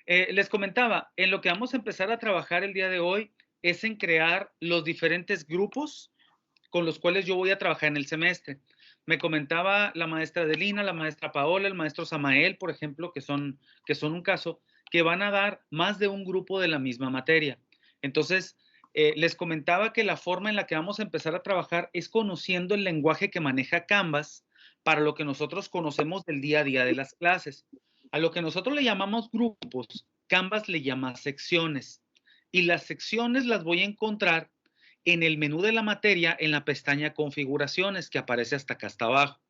Les comentaba, en lo que vamos a empezar a trabajar el día de hoy es en crear los diferentes grupos con los cuales yo voy a trabajar en el semestre. Me comentaba la maestra Adelina, la maestra Paola, el maestro Samael, por ejemplo, que son un caso, que van a dar más de un grupo de la misma materia. Entonces, les comentaba que la forma en la que vamos a empezar a trabajar es conociendo el lenguaje que maneja Canvas para lo que nosotros conocemos del día a día de las clases. A lo que nosotros le llamamos grupos, Canvas le llama secciones. Y las secciones las voy a encontrar en el menú de la materia, en la pestaña configuraciones, que aparece hasta acá hasta abajo.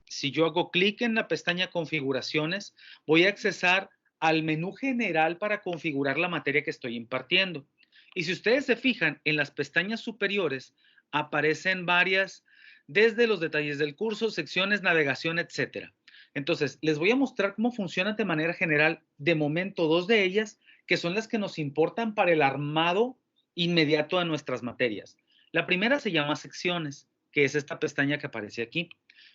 Si yo hago clic en la pestaña configuraciones, voy a accesar al menú general para configurar la materia que estoy impartiendo. Y si ustedes se fijan, en las pestañas superiores aparecen varias, desde los detalles del curso, secciones, navegación, etcétera. Entonces, les voy a mostrar cómo funcionan de manera general, de momento, dos de ellas, que son las que nos importan para el armado inmediato de nuestras materias. La primera se llama secciones, que es esta pestaña que aparece aquí.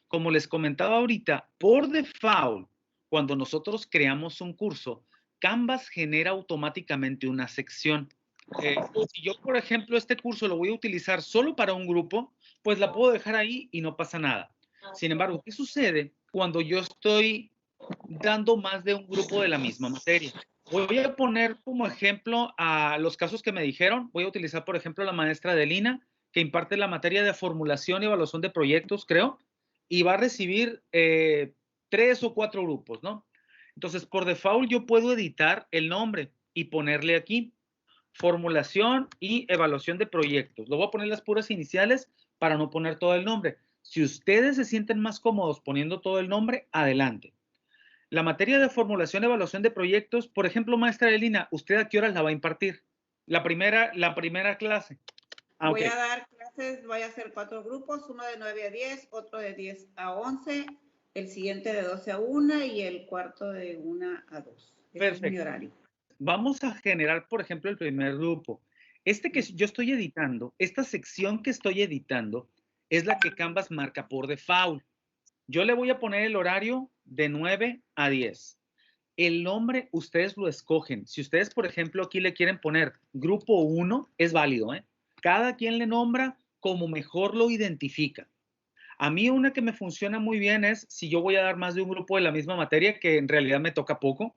Como les comentaba ahorita, por default, cuando nosotros creamos un curso, Canvas genera automáticamente una sección. Si yo, por ejemplo, este curso lo voy a utilizar solo para un grupo, pues la puedo dejar ahí y no pasa nada. Sin embargo, ¿qué sucede cuando yo estoy dando más de un grupo de la misma materia? Voy a poner como ejemplo a los casos que me dijeron. Voy a utilizar, por ejemplo, la maestra Adelina, que imparte la materia de formulación y evaluación de proyectos, creo, y va a recibir 3 o 4 grupos, ¿no? Entonces, por default, yo puedo editar el nombre y ponerle aquí formulación y evaluación de proyectos. Lo voy a poner las puras iniciales para no poner todo el nombre. Si ustedes se sienten más cómodos poniendo todo el nombre, adelante. La materia de formulación y evaluación de proyectos, por ejemplo, maestra Elina, ¿usted a qué horas la va a impartir? La primera clase. Voy a dar clases, voy a hacer 4 grupos, uno de 9 a 10, otro de 10 a 11, el siguiente de 12 a 1 y el cuarto de 1 a 2. Ese es mi horario. Vamos a generar, por ejemplo, el primer grupo. Este que yo estoy editando, esta sección que estoy editando, es la que Canvas marca por default. Yo le voy a poner el horario de 9 a 10. El nombre ustedes lo escogen. Si ustedes, por ejemplo, aquí le quieren poner grupo 1, es válido, ¿eh? Cada quien le nombra como mejor lo identifica. A mí una que me funciona muy bien es si yo voy a dar más de un grupo de la misma materia, que en realidad me toca poco,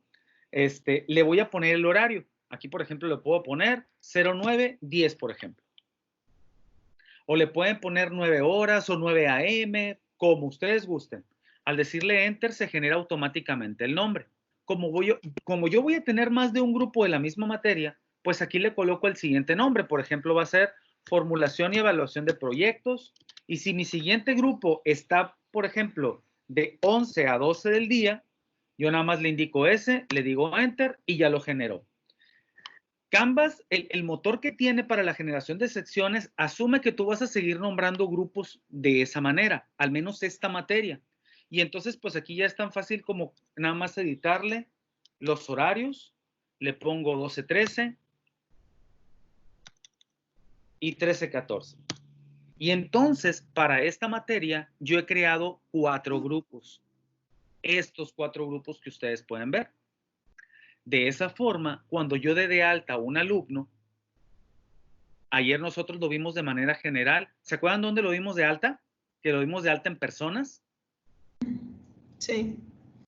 le voy a poner el horario. Aquí, por ejemplo, le puedo poner 09:10, por ejemplo. O le pueden poner 9 horas o 9 a.m., como ustedes gusten. Al decirle Enter, se genera automáticamente el nombre. Como yo voy a tener más de un grupo de la misma materia, pues aquí le coloco el siguiente nombre. Por ejemplo, va a ser formulación y evaluación de proyectos. Y si mi siguiente grupo está, por ejemplo, de 11 a 12 del día, yo nada más le indico ese, le digo Enter y ya lo generó. Canvas, el motor que tiene para la generación de secciones, asume que tú vas a seguir nombrando grupos de esa manera, al menos esta materia. Y entonces, pues aquí ya es tan fácil como nada más editarle los horarios. Le pongo 12:13 y 13:14. Y entonces, para esta materia, yo he creado 4 grupos. Estos 4 grupos que ustedes pueden ver. De esa forma, cuando yo dé de alta a un alumno, ayer nosotros lo vimos de manera general. ¿Se acuerdan dónde lo vimos de alta? Que lo vimos de alta en personas. Sí.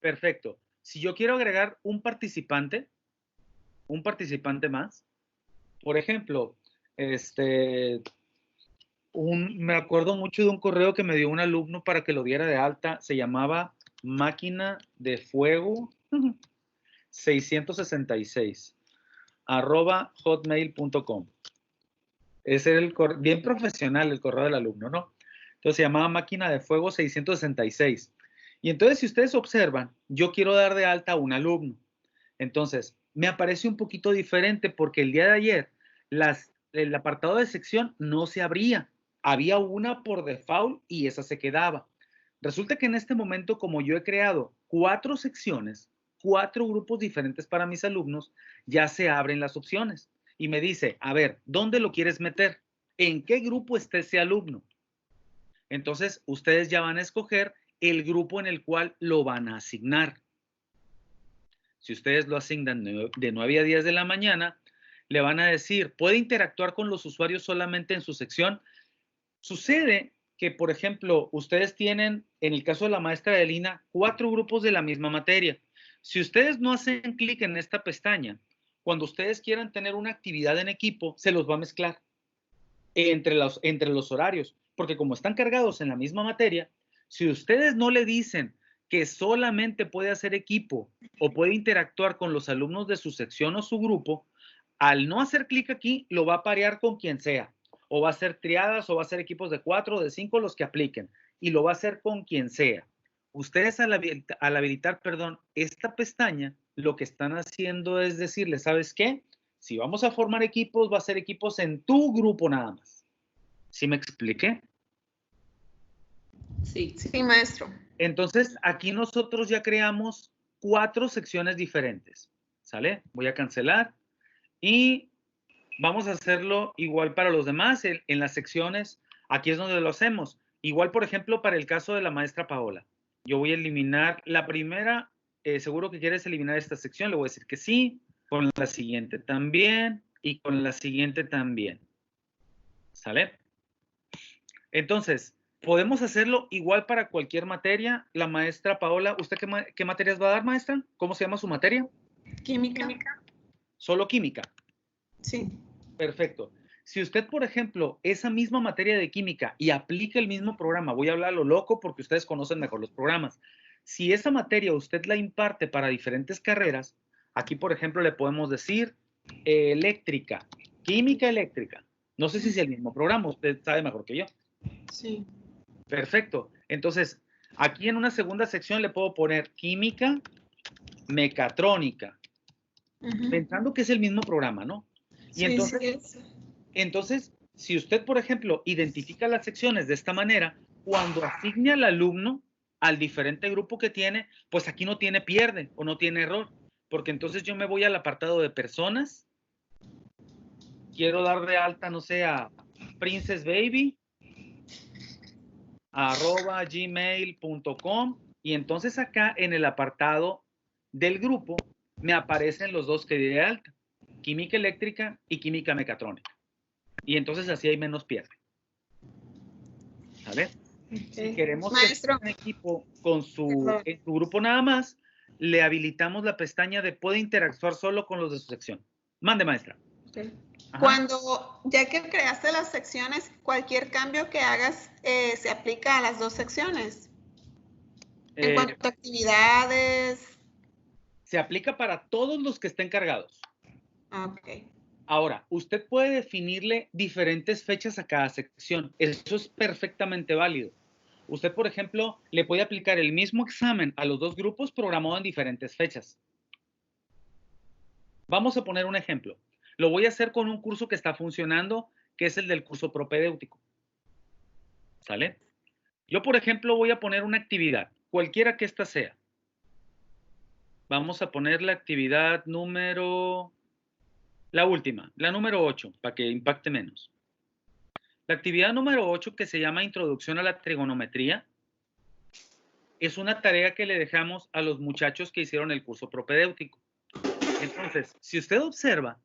Perfecto. Si yo quiero agregar un participante más, por ejemplo, me acuerdo mucho de un correo que me dio un alumno para que lo diera de alta, se llamaba máquina de fuego 666 @hotmail.com. Ese era bien profesional el correo del alumno, ¿no? Entonces se llamaba máquina de fuego 666. Y entonces, si ustedes observan, yo quiero dar de alta a un alumno. Entonces, me aparece un poquito diferente porque el día de ayer el apartado de sección no se abría. Había una por default y esa se quedaba. Resulta que en este momento, como yo he creado 4 secciones, 4 grupos diferentes para mis alumnos, ya se abren las opciones y me dice, a ver, ¿dónde lo quieres meter? ¿En qué grupo está ese alumno? Entonces, ustedes ya van a escoger el grupo en el cual lo van a asignar. si ustedes lo asignan de 9 a 10 de la mañana, le van a decir, puede interactuar con los usuarios solamente en su sección. Sucede que, por ejemplo, ustedes tienen, en el caso de la maestra Adelina, 4 grupos de la misma materia. Si ustedes no hacen clic en esta pestaña, cuando ustedes quieran tener una actividad en equipo, se los va a mezclar entre los horarios, porque como están cargados en la misma materia, si ustedes no le dicen que solamente puede hacer equipo o puede interactuar con los alumnos de su sección o su grupo, al no hacer clic aquí, lo va a parear con quien sea. O va a ser triadas, o va a ser equipos de 4 o de 5 los que apliquen. Y lo va a hacer con quien sea. Ustedes al habilitar, esta pestaña, lo que están haciendo es decirle, ¿sabes qué? Si vamos a formar equipos, va a ser equipos en tu grupo nada más. ¿Sí me expliqué? Sí, sí, maestro. Entonces, aquí nosotros ya creamos 4 secciones diferentes. ¿Sale? Voy a cancelar. Y vamos a hacerlo igual para los demás. En las secciones, aquí es donde lo hacemos. Igual, por ejemplo, para el caso de la maestra Paola. Yo voy a eliminar la primera. Seguro que quieres eliminar esta sección. Le voy a decir que sí. Con la siguiente también. Y con la siguiente también. ¿Sale? Entonces, podemos hacerlo igual para cualquier materia. La maestra Paola, ¿usted qué materias va a dar, maestra? ¿Cómo se llama su materia? Química. Solo química. Sí. Perfecto. Si usted, por ejemplo, esa misma materia de química y aplica el mismo programa, voy a hablar a lo loco porque ustedes conocen mejor los programas. Si esa materia usted la imparte para diferentes carreras, aquí, por ejemplo, le podemos decir eléctrica, química eléctrica. No sé si es el mismo programa, usted sabe mejor que yo. Sí. Perfecto. Entonces, aquí en una segunda sección le puedo poner química, mecatrónica, pensando que es el mismo programa, ¿no? Y Sí, entonces, si usted, por ejemplo, identifica las secciones de esta manera, cuando asigne al alumno al diferente grupo que tiene, pues aquí no tiene pierde o no tiene error, porque entonces yo me voy al apartado de personas, quiero dar de alta, no sé, a princessbaby, @gmail.com, y entonces acá en el apartado del grupo me aparecen los dos que di de alta, química eléctrica y química mecatrónica. Y entonces así hay menos pierde. ¿Sale? Okay. Si queremos Maestro, que esté en equipo con su grupo nada más, le habilitamos la pestaña de puede interactuar solo con los de su sección. Mande, maestra. Okay. Cuando, ya que creaste las secciones, cualquier cambio que hagas se aplica a las 2 secciones. En cuanto a actividades. Se aplica para todos los que estén cargados. Ok. Ahora, usted puede definirle diferentes fechas a cada sección. Eso es perfectamente válido. Usted, por ejemplo, le puede aplicar el mismo examen a los 2 grupos programado en diferentes fechas. Vamos a poner un ejemplo. Lo voy a hacer con un curso que está funcionando, que es el del curso propedéutico. ¿Sale? Yo, por ejemplo, voy a poner una actividad, cualquiera que ésta sea. Vamos a poner la actividad la última, la número 8, para que impacte menos. La actividad número 8, que se llama Introducción a la Trigonometría, es una tarea que le dejamos a los muchachos que hicieron el curso propedéutico. Entonces, si usted observa,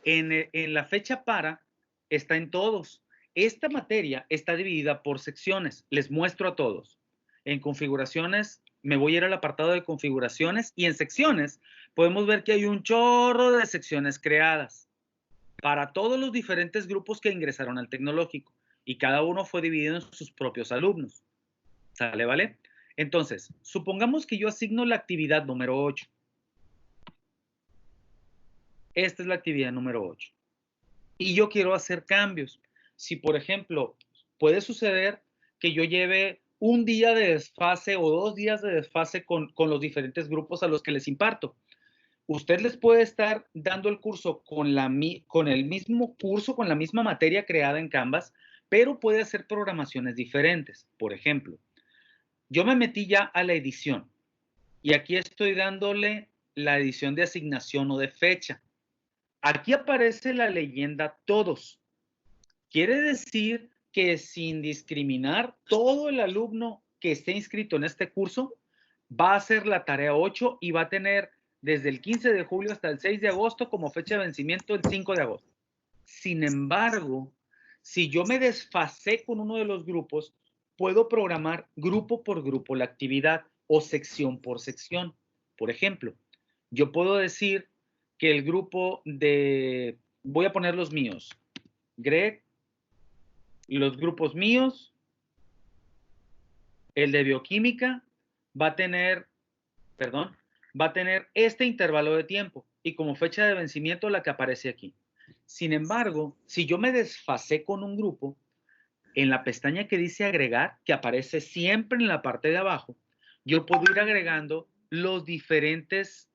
en la fecha para, está en todos. Esta materia está dividida por secciones. Les muestro a todos. En configuraciones, me voy a ir al apartado de configuraciones y en secciones podemos ver que hay un chorro de secciones creadas para todos los diferentes grupos que ingresaron al tecnológico y cada uno fue dividido en sus propios alumnos. ¿Sale, vale? Entonces, supongamos que yo asigno la actividad número 8. Esta es la actividad número 8. Y yo quiero hacer cambios. Si, por ejemplo, puede suceder que yo lleve un día de desfase o 2 días de desfase con los diferentes grupos a los que les imparto. Usted les puede estar dando el curso con el mismo curso, con la misma materia creada en Canvas, pero puede hacer programaciones diferentes. Por ejemplo, yo me metí ya a la edición y aquí estoy dándole la edición de asignación o de fecha. Aquí aparece la leyenda todos. Quiere decir que sin discriminar, todo el alumno que esté inscrito en este curso va a hacer la tarea 8 y va a tener desde el 15 de julio hasta el 6 de agosto como fecha de vencimiento el 5 de agosto. Sin embargo, si yo me desfasé con uno de los grupos, puedo programar grupo por grupo la actividad o sección por sección. Por ejemplo, yo puedo decir que el grupo de, voy a poner los míos, Greg, los grupos míos, el de bioquímica va a tener este intervalo de tiempo y como fecha de vencimiento la que aparece aquí. Sin embargo, si yo me desfasé con un grupo, en la pestaña que dice agregar, que aparece siempre en la parte de abajo, yo puedo ir agregando los diferentes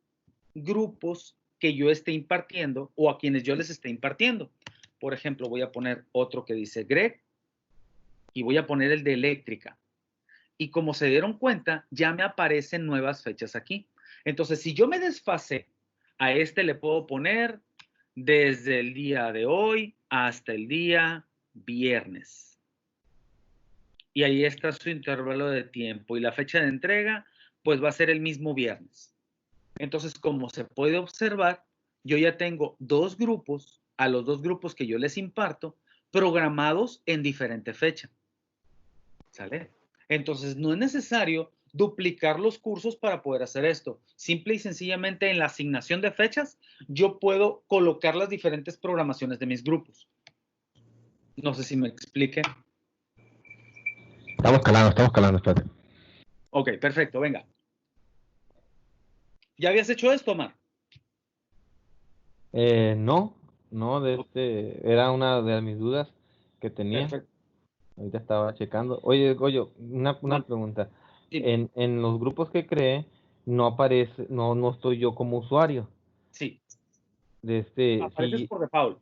grupos que yo esté impartiendo o a quienes yo les esté impartiendo. Por ejemplo, voy a poner otro que dice Greg y voy a poner el de eléctrica. Y como se dieron cuenta, ya me aparecen nuevas fechas aquí. Entonces, si yo me desfasé, a este le puedo poner desde el día de hoy hasta el día viernes. Y ahí está su intervalo de tiempo. Y la fecha de entrega, pues va a ser el mismo viernes. Entonces, como se puede observar, yo ya tengo dos grupos, a los dos grupos que yo les imparto, programados en diferente fecha. ¿Sale? Entonces, no es necesario duplicar los cursos para poder hacer esto. Simple y sencillamente en la asignación de fechas, yo puedo colocar las diferentes programaciones de mis grupos. No sé si me explique. Estamos calando, espérate. Ok, perfecto, venga. ¿Ya habías hecho esto, Omar? No, era una de mis dudas que tenía. Perfecto. Ahorita estaba checando. Oye, Goyo, una pregunta. Sí. En los grupos que creé, no aparece, no estoy yo como usuario. Sí. Apareces por default.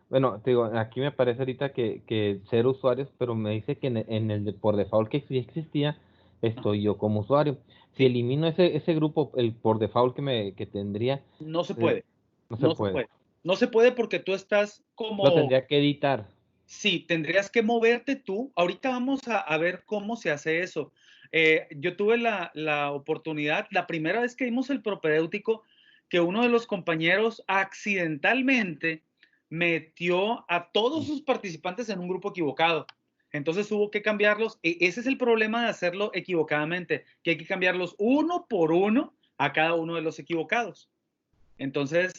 Bueno, te digo, aquí me aparece ahorita que ser usuarios, pero me dice que en el de por default que sí existía, estoy yo como usuario. Si elimino ese grupo, el por default que tendría, No se puede. no se puede. No se puede porque tú estás como... Lo tendría que editar. Sí, tendrías que moverte tú. Ahorita vamos a ver cómo se hace eso. Yo tuve la oportunidad, la primera vez que vimos el propedéutico, que uno de los compañeros accidentalmente metió a todos sus participantes en un grupo equivocado. Entonces hubo que cambiarlos. Ese es el problema de hacerlo equivocadamente, que hay que cambiarlos uno por uno a cada uno de los equivocados. Entonces,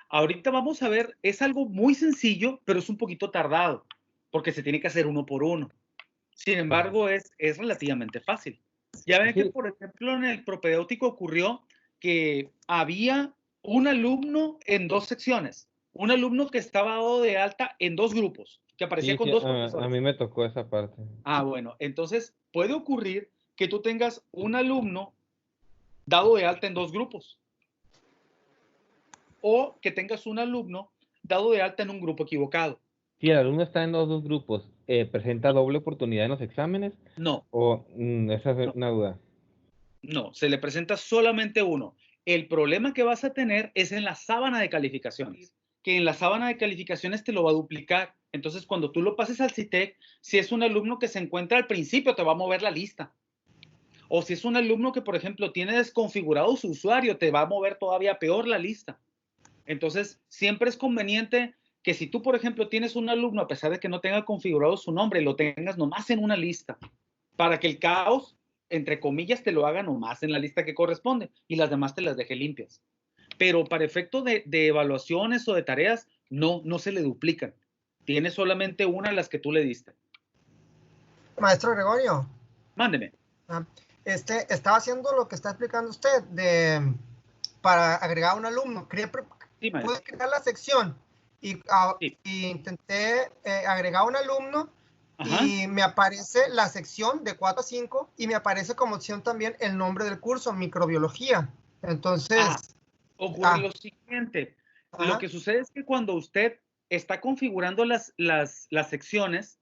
ahorita vamos a ver, es algo muy sencillo, pero es un poquito tardado, porque se tiene que hacer uno por uno. Sin embargo, es relativamente fácil. Ya ven que, por ejemplo, en el propedéutico ocurrió que había un alumno en dos secciones, un alumno que estaba dado de alta en dos grupos, que aparecía con dos profesores. A mí me tocó esa parte. Bueno, entonces puede ocurrir que tú tengas un alumno dado de alta en dos grupos, o que tengas un alumno dado de alta en un grupo equivocado. Si el alumno está en los dos grupos, ¿presenta doble oportunidad en los exámenes? No. Esa es una duda. No, se le presenta solamente uno. El problema que vas a tener es en la sábana de calificaciones, que en la sábana de calificaciones te lo va a duplicar. Entonces, cuando tú lo pases al CITEC, si es un alumno que se encuentra al principio, te va a mover la lista. O si es un alumno que, por ejemplo, tiene desconfigurado su usuario, te va a mover todavía peor la lista. Entonces, siempre es conveniente que si tú, por ejemplo, tienes un alumno, a pesar de que no tenga configurado su nombre, lo tengas nomás en una lista, para que el caos, entre comillas, te lo haga nomás en la lista que corresponde y las demás te las deje limpias. Pero para efecto de evaluaciones o de tareas, no se le duplican. Tiene solamente una a las que tú le diste. Maestro Gregorio. Mándeme. Estaba haciendo lo que está explicando usted para agregar un alumno. Pude crear la sección y intenté agregar un alumno. Ajá. Y me aparece la sección de 4 a 5 y me aparece como opción también el nombre del curso, microbiología. Entonces... ocurre lo siguiente. Ajá. Lo que sucede es que cuando usted está configurando las secciones,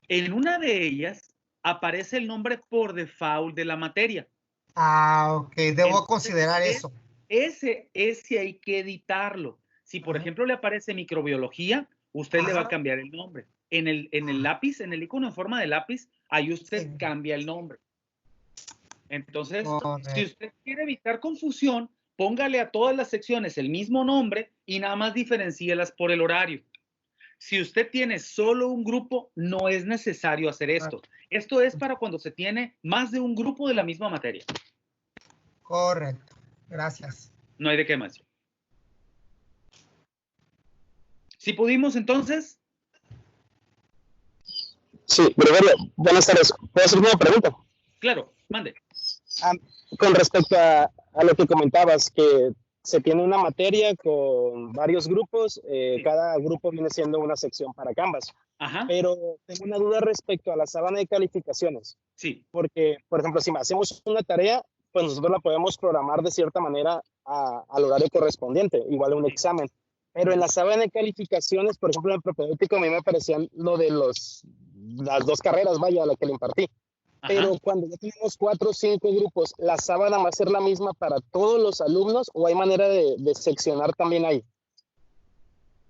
en una de ellas aparece el nombre por default de la materia. Ok. Debo considerar eso. Ese hay que editarlo. Si, por ejemplo, le aparece microbiología, usted le va a cambiar el nombre. En el lápiz, en el icono en forma de lápiz, ahí usted cambia el nombre. Entonces, si usted quiere evitar confusión, póngale a todas las secciones el mismo nombre y nada más diferencíelas por el horario. Si usted tiene solo un grupo, no es necesario hacer esto. Esto es para cuando se tiene más de un grupo de la misma materia. Correcto. Gracias. No hay de qué más. ¿Sí pudimos entonces? Sí, Gregorio, buenas tardes. ¿Puedo hacer una pregunta? Claro, mande. Con respecto a lo que comentabas, que se tiene una materia con varios grupos, Sí. cada grupo viene siendo una sección para Canvas. Ajá. Pero tengo una duda respecto a la sábana de calificaciones. Sí. Porque, por ejemplo, si hacemos una tarea, pues nosotros la podemos programar de cierta manera al horario correspondiente, igual a un examen. Pero en la sábana de calificaciones, por ejemplo, en el propedéutico, a mí me parecían lo de las dos carreras, vaya, a la que le impartí. Ajá. Pero cuando ya tenemos 4 o 5 grupos, ¿la sábana va a ser la misma para todos los alumnos o hay manera de seccionar también ahí?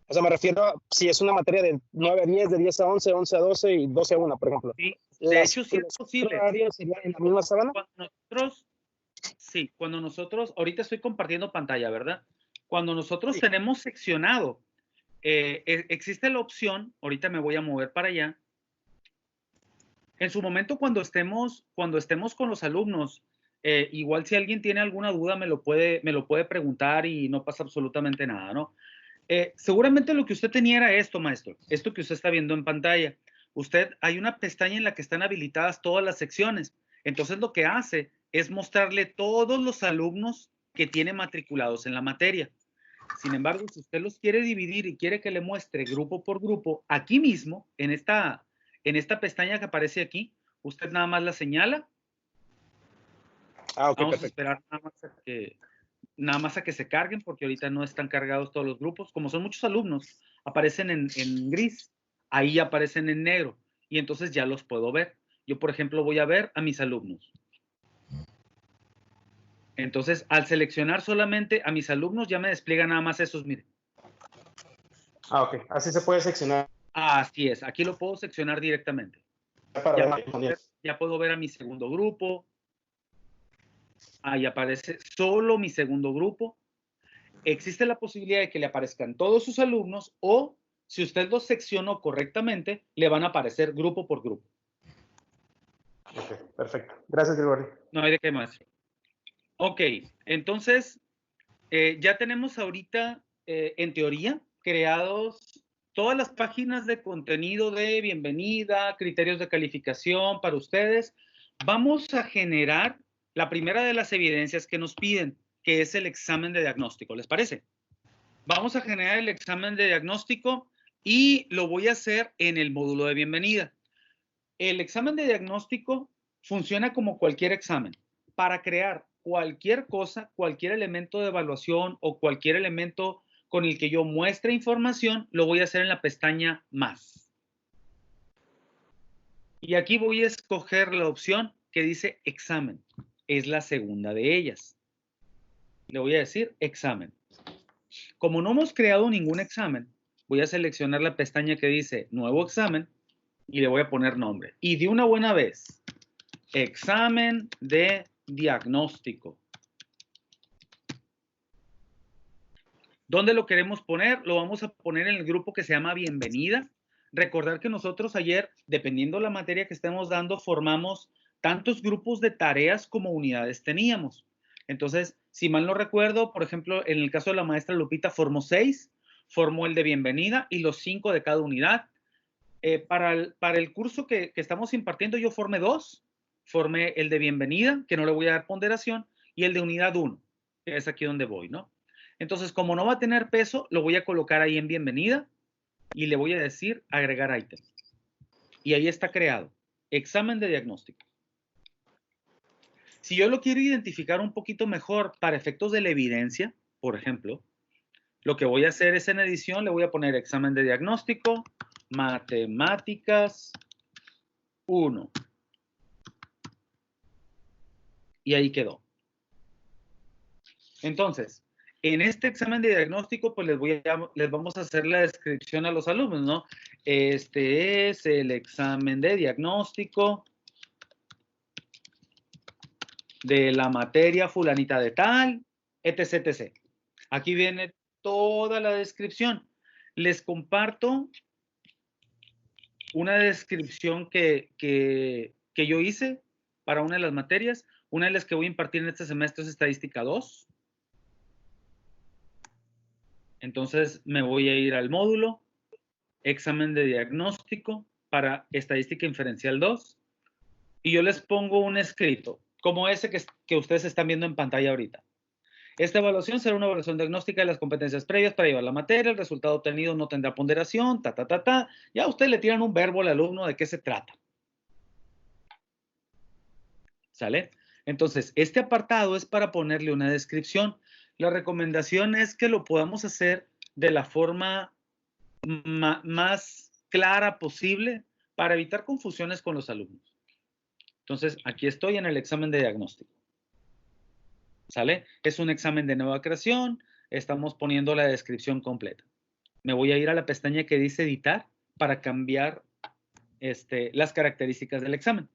O sea, me refiero a si es una materia de 9 a 10, de 10 a 11, 11 a 12 y 12 a 1, por ejemplo. Sí, de hecho sí es posible. ¿Sería en la misma sábana? Cuando nosotros, ahorita estoy compartiendo pantalla, ¿verdad? Cuando nosotros tenemos seccionado, existe la opción, ahorita me voy a mover para allá. En su momento, cuando estemos con los alumnos, igual si alguien tiene alguna duda me lo puede preguntar y no pasa absolutamente nada, ¿no? Seguramente lo que usted tenía era esto, maestro, esto que usted está viendo en pantalla. Hay una pestaña en la que están habilitadas todas las secciones. Entonces lo que hace es mostrarle todos los alumnos que tiene matriculados en la materia. Sin embargo, si usted los quiere dividir y quiere que le muestre grupo por grupo, aquí mismo, en esta pestaña que aparece aquí, usted nada más la señala. Okay, vamos perfecto. A esperar nada más a que se carguen, porque ahorita no están cargados todos los grupos. Como son muchos alumnos, aparecen en gris, ahí aparecen en negro, y entonces ya los puedo ver. Yo, por ejemplo, voy a ver a mis alumnos. Entonces, al seleccionar solamente a mis alumnos, ya me despliega nada más esos, miren. Ok, así se puede seccionar. Así es, aquí lo puedo seccionar directamente. Ya puedo ver a mi segundo grupo. Ahí aparece solo mi segundo grupo. Existe la posibilidad de que le aparezcan todos sus alumnos o, si usted los seccionó correctamente, le van a aparecer grupo por grupo. Ok, perfecto. Gracias, Gregorio. No hay de qué más. Ok, entonces, ya tenemos ahorita, en teoría, creados todas las páginas de contenido de bienvenida, criterios de calificación para ustedes. Vamos a generar la primera de las evidencias que nos piden, que es el examen de diagnóstico. ¿Les parece? Vamos a generar el examen de diagnóstico y lo voy a hacer en el módulo de bienvenida. El examen de diagnóstico funciona como cualquier examen. Para crear cualquier cosa, cualquier elemento de evaluación o cualquier elemento con el que yo muestre información, lo voy a hacer en la pestaña Más. Y aquí voy a escoger la opción que dice Examen. Es la segunda de ellas. Le voy a decir Examen. Como no hemos creado ningún examen, voy a seleccionar la pestaña que dice Nuevo Examen y le voy a poner nombre. Y de una buena vez, Examen de diagnóstico. ¿Dónde lo queremos poner? Lo vamos a poner en el grupo que se llama Bienvenida. Recordar que nosotros ayer, dependiendo la materia que estemos dando, formamos tantos grupos de tareas como unidades teníamos. Entonces, si mal no recuerdo, por ejemplo, en el caso de la maestra Lupita formó 6, formó el de Bienvenida y los 5 de cada unidad. Para el curso que estamos impartiendo, yo formé 2. Formé el de Bienvenida, que no le voy a dar ponderación, y el de Unidad 1, que es aquí donde voy, ¿no? Entonces, como no va a tener peso, lo voy a colocar ahí en Bienvenida y le voy a decir agregar ítem. Y ahí está creado. Examen de diagnóstico. Si yo lo quiero identificar un poquito mejor para efectos de la evidencia, por ejemplo, lo que voy a hacer es en edición, le voy a poner examen de diagnóstico, matemáticas 1. Y ahí quedó. Entonces, en este examen de diagnóstico, pues les vamos a hacer la descripción a los alumnos, ¿no? Este es el examen de diagnóstico de la materia fulanita de tal, etc, etc. Aquí viene toda la descripción. Les comparto una descripción que yo hice para una de las materias. Una de las que voy a impartir en este semestre es Estadística 2. Entonces me voy a ir al módulo, examen de diagnóstico para Estadística Inferencial 2. Y yo les pongo un escrito, como ese que ustedes están viendo en pantalla ahorita. Esta evaluación será una evaluación diagnóstica de las competencias previas para llevar la materia. El resultado obtenido no tendrá ponderación, Ya ustedes le tiran un verbo al alumno de qué se trata. ¿Sale? Entonces, este apartado es para ponerle una descripción. La recomendación es que lo podamos hacer de la forma más clara posible para evitar confusiones con los alumnos. Entonces, aquí estoy en el examen de diagnóstico. ¿Sale? Es un examen de nueva creación. Estamos poniendo la descripción completa. Me voy a ir a la pestaña que dice editar para cambiar las características del examen.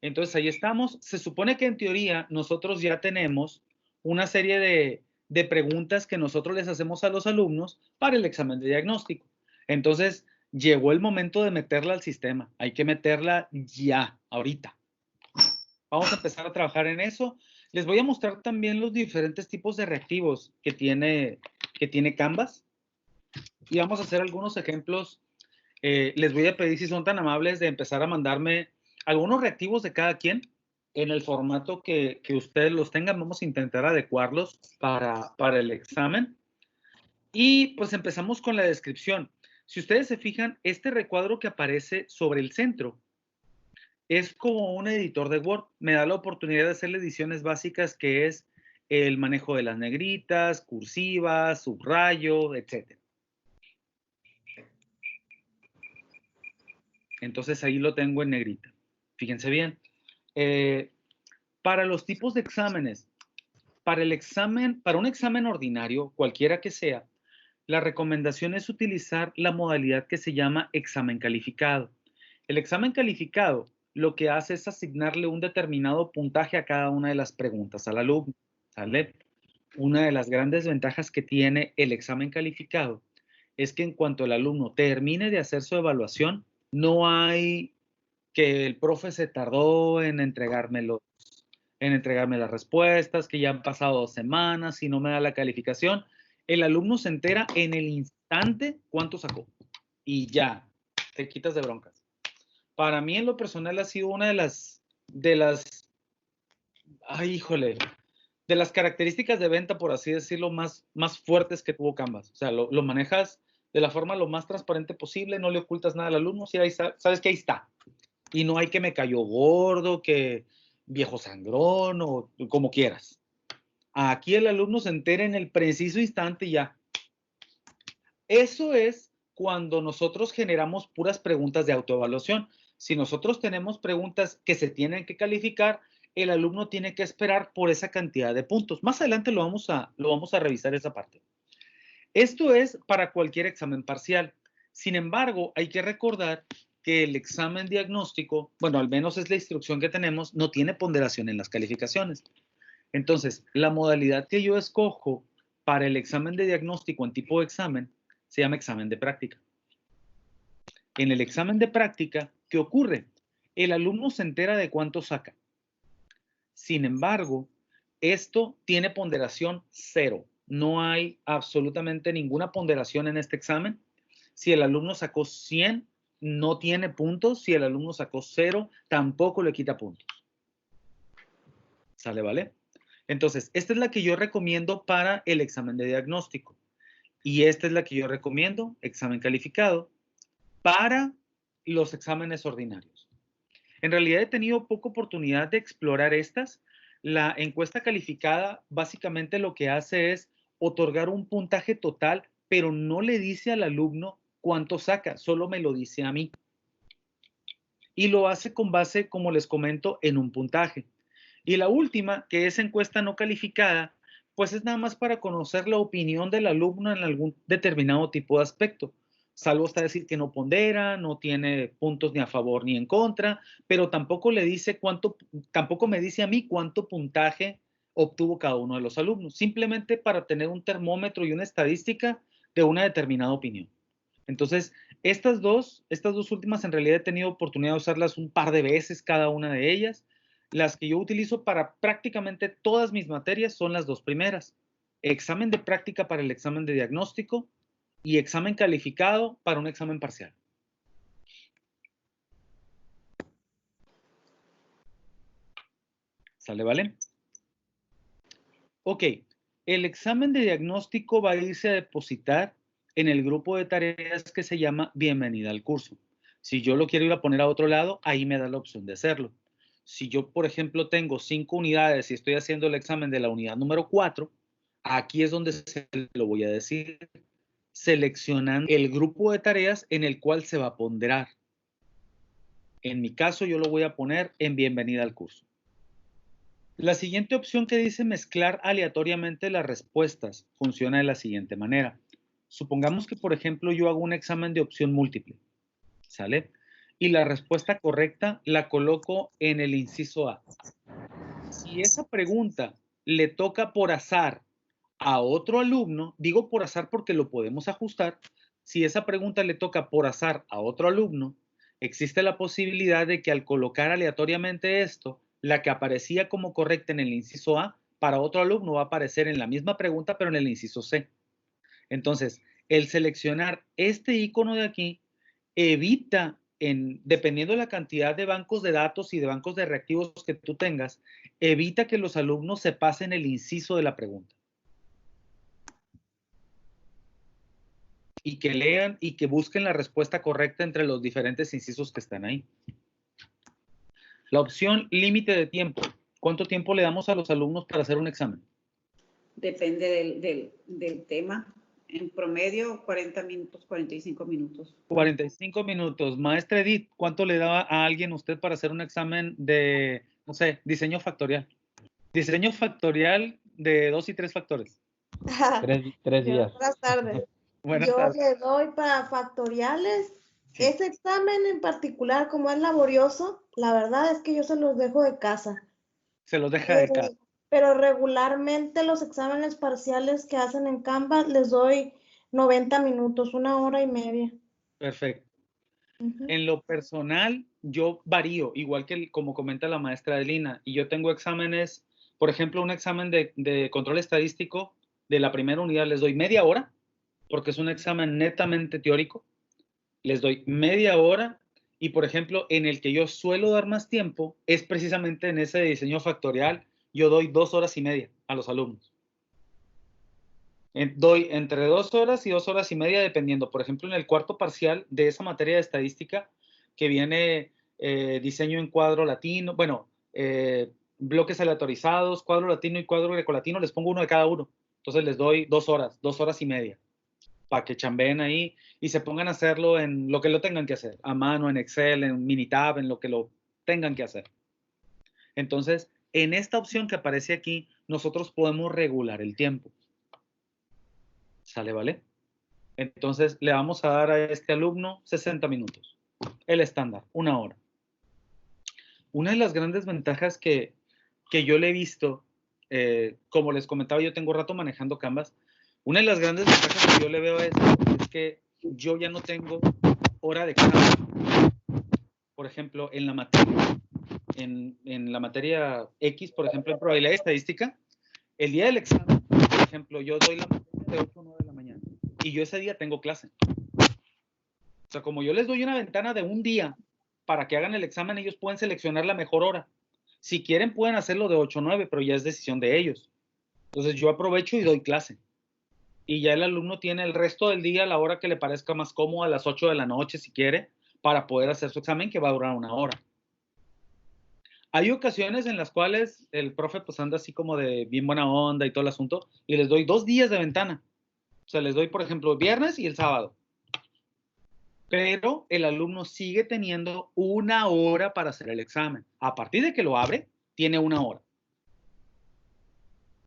Entonces, ahí estamos. Se supone que en teoría nosotros ya tenemos una serie de preguntas que nosotros les hacemos a los alumnos para el examen de diagnóstico. Entonces, llegó el momento de meterla al sistema. Hay que meterla ya, ahorita. Vamos a empezar a trabajar en eso. Les voy a mostrar también los diferentes tipos de reactivos que tiene Canvas. Y vamos a hacer algunos ejemplos. Les voy a pedir, si son tan amables, de empezar a mandarme algunos reactivos de cada quien en el formato que ustedes los tengan. Vamos a intentar adecuarlos para el examen. Y pues empezamos con la descripción. Si ustedes se fijan, este recuadro que aparece sobre el centro es como un editor de Word. Me da la oportunidad de hacer ediciones básicas, que es el manejo de las negritas, cursivas, subrayo, etc. Entonces ahí lo tengo en negrita. Fíjense bien. Para los tipos de exámenes, para un examen ordinario, cualquiera que sea, la recomendación es utilizar la modalidad que se llama examen calificado. El examen calificado lo que hace es asignarle un determinado puntaje a cada una de las preguntas al alumno, ¿sale? Una de las grandes ventajas que tiene el examen calificado es que en cuanto el alumno termine de hacer su evaluación, no hay que el profe se tardó en entregarme las respuestas, que ya han pasado 2 semanas y no me da la calificación. El alumno se entera en el instante cuánto sacó y ya, te quitas de broncas. Para mí en lo personal ha sido una de las características de venta, por así decirlo, más fuertes que tuvo Canvas. O sea, lo manejas de la forma lo más transparente posible, no le ocultas nada al alumno, si ahí sabes que ahí está. Y no hay que me cayó gordo, que viejo sangrón o como quieras. Aquí el alumno se entera en el preciso instante y ya. Eso es cuando nosotros generamos puras preguntas de autoevaluación. Si nosotros tenemos preguntas que se tienen que calificar, el alumno tiene que esperar por esa cantidad de puntos. Más adelante lo vamos a revisar esa parte. Esto es para cualquier examen parcial. Sin embargo, hay que recordar que el examen diagnóstico, bueno, al menos es la instrucción que tenemos, no tiene ponderación en las calificaciones. Entonces, la modalidad que yo escojo para el examen de diagnóstico en tipo de examen se llama examen de práctica. En el examen de práctica, ¿qué ocurre? El alumno se entera de cuánto saca. Sin embargo, esto tiene ponderación 0. No hay absolutamente ninguna ponderación en este examen. Si el alumno sacó 100, no tiene puntos. Si el alumno sacó 0, tampoco le quita puntos. ¿Sale, vale? Entonces, esta es la que yo recomiendo para el examen de diagnóstico. Y esta es la que yo recomiendo, examen calificado, para los exámenes ordinarios. En realidad he tenido poca oportunidad de explorar estas. La encuesta calificada básicamente lo que hace es otorgar un puntaje total, pero no le dice al alumno cuánto saca, solo me lo dice a mí. Y lo hace con base, como les comento, en un puntaje. Y la última, que es encuesta no calificada, pues es nada más para conocer la opinión del alumno en algún determinado tipo de aspecto. salvo hasta decir que no pondera, no tiene puntos ni a favor ni en contra, pero tampoco le dice tampoco me dice a mí cuánto puntaje obtuvo cada uno de los alumnos, simplemente para tener un termómetro y una estadística de una determinada opinión. Entonces, estas dos últimas en realidad he tenido oportunidad de usarlas un par de veces cada una de ellas. Las que yo utilizo para prácticamente todas mis materias son las dos primeras. Examen de práctica para el examen de diagnóstico y examen calificado para un examen parcial. ¿Sale, vale? Ok, el examen de diagnóstico va a irse a depositar en el grupo de tareas que se llama Bienvenida al curso. Si yo lo quiero ir a poner a otro lado, ahí me da la opción de hacerlo. Si yo, por ejemplo, tengo 5 unidades y estoy haciendo el examen de la unidad número 4, aquí es donde se lo voy a decir, seleccionando el grupo de tareas en el cual se va a ponderar. En mi caso, yo lo voy a poner en Bienvenida al curso. La siguiente opción que dice mezclar aleatoriamente las respuestas funciona de la siguiente manera. Supongamos que, por ejemplo, yo hago un examen de opción múltiple, ¿sale? Y la respuesta correcta la coloco en el inciso A. Si esa pregunta le toca por azar a otro alumno, digo por azar porque lo podemos ajustar, si esa pregunta le toca por azar a otro alumno, existe la posibilidad de que al colocar aleatoriamente esto, la que aparecía como correcta en el inciso A, para otro alumno va a aparecer en la misma pregunta, pero en el inciso C. Entonces, el seleccionar este icono de aquí evita, dependiendo de la cantidad de bancos de datos y de bancos de reactivos que tú tengas, evita que los alumnos se pasen el inciso de la pregunta. Y que lean y que busquen la respuesta correcta entre los diferentes incisos que están ahí. La opción límite de tiempo. ¿Cuánto tiempo le damos a los alumnos para hacer un examen? Depende del tema. En promedio, 40 minutos, 45 minutos. 45 minutos. Maestra Edith, ¿cuánto le daba a alguien usted para hacer un examen de, no sé, diseño factorial? Diseño factorial de 2 y 3 factores. 3 días. Buenas tardes. Buenas Yo tardes. le doy para factoriales. Sí. Ese examen en particular, como es laborioso, la verdad es que yo se los dejo de casa. Se los deja de casa. Pero regularmente los exámenes parciales que hacen en Canva les doy 90 minutos, 1 hora y media. Perfecto. En lo personal, yo varío, igual que como comenta la maestra Adelina, y yo tengo exámenes, por ejemplo, un examen de control estadístico de la primera unidad les doy media hora, porque es un examen netamente teórico, les doy media hora, y por ejemplo, en el que yo suelo dar más tiempo, es precisamente en ese de diseño factorial, yo doy 2 horas y media a los alumnos. Doy entre 2 horas y 2 horas y media, dependiendo. Por ejemplo, en el cuarto parcial de esa materia de estadística, que viene diseño en cuadro latino, bueno, bloques aleatorizados, cuadro latino y cuadro grecolatino, les pongo uno de cada uno. Entonces les doy 2 horas y media, para que chambeen ahí y se pongan a hacerlo en lo que lo tengan que hacer, a mano, en Excel, en Minitab, en lo que lo tengan que hacer. Entonces, en esta opción que aparece aquí, nosotros podemos regular el tiempo. ¿Sale, vale? Entonces, le vamos a dar a este alumno 60 minutos. El estándar, 1 hora. Una de las grandes ventajas que yo le he visto, como les comentaba, yo tengo rato manejando Canvas. Una de las grandes ventajas que yo le veo a esto es que yo ya no tengo hora de examen. Por ejemplo, en la materia, en la materia X, por ejemplo, en probabilidad estadística, el día del examen, por ejemplo, yo doy la materia de 8 a 9 de la mañana y yo ese día tengo clase. O sea, como yo les doy una ventana de un día para que hagan el examen, ellos pueden seleccionar la mejor hora. Si quieren, pueden hacerlo de 8 a 9, pero ya es decisión de ellos. Entonces, yo aprovecho y doy clase. Y ya el alumno tiene el resto del día, la hora que le parezca más cómoda, a las 8 de la noche, si quiere, para poder hacer su examen, que va a durar 1 hora. Hay ocasiones en las cuales el profe pues anda así como de bien buena onda y todo el asunto, y les doy 2 días de ventana. O sea, les doy, por ejemplo, el viernes y el sábado. Pero el alumno sigue teniendo 1 hora para hacer el examen. A partir de que lo abre, tiene 1 hora.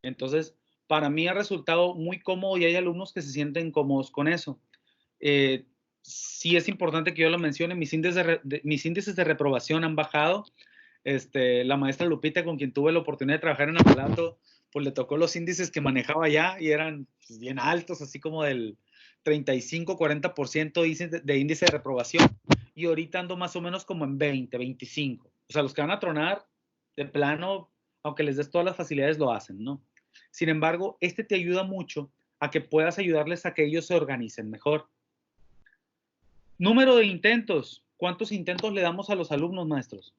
Entonces, para mí ha resultado muy cómodo y hay alumnos que se sienten cómodos con eso. sí es importante que yo lo mencione, mis índices de reprobación han bajado. La maestra Lupita, con quien tuve la oportunidad de trabajar en Apalato, pues le tocó los índices que manejaba ya y eran bien altos, así como del 35-40% de índice de reprobación. Y ahorita ando más o menos como en 20, 25. O sea, los que van a tronar, de plano, aunque les des todas las facilidades, lo hacen, ¿no? Sin embargo, te ayuda mucho a que puedas ayudarles a que ellos se organicen mejor. Número de intentos. ¿Cuántos intentos le damos a los alumnos, maestros?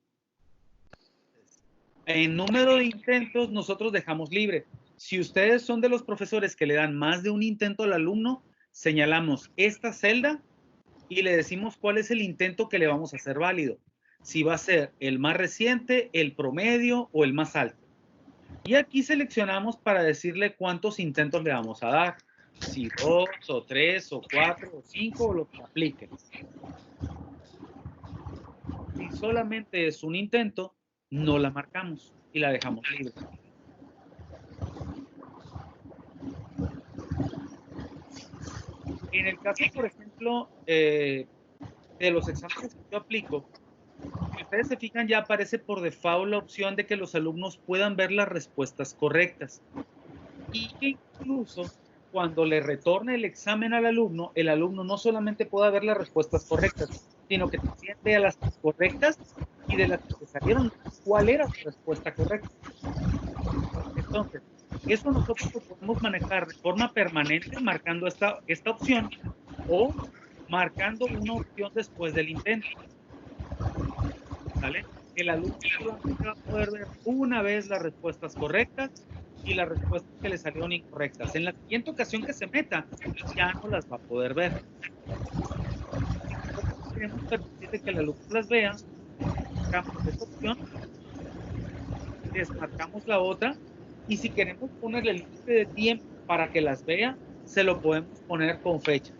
En número de intentos, nosotros dejamos libre. Si ustedes son de los profesores que le dan más de un intento al alumno, señalamos esta celda y le decimos cuál es el intento que le vamos a hacer válido. Si va a ser el más reciente, el promedio o el más alto. Y aquí seleccionamos para decirle cuántos intentos le vamos a dar. Si 2 o 3 o 4 o 5 o lo que aplique. Si solamente es un intento, no la marcamos y la dejamos libre. En el caso, por ejemplo, de los exámenes que yo aplico, si ustedes se fijan, ya aparece por default la opción de que los alumnos puedan ver las respuestas correctas. Y que incluso cuando le retorne el examen al alumno, el alumno no solamente pueda ver las respuestas correctas, sino que también vea las correctas y de las que salieron, cuál era su respuesta correcta. Entonces, eso nosotros lo podemos manejar de forma permanente marcando esta opción o marcando una opción después del intento. ¿Vale? El alumno solamente va a poder ver una vez las respuestas correctas y las respuestas que le salieron incorrectas. En la siguiente ocasión que se meta, ya no las va a poder ver. Si queremos permitir que el alumno las vea, marcamos esta opción, desmarcamos la otra, y si queremos ponerle límite de tiempo para que las vea, se lo podemos poner con fechas.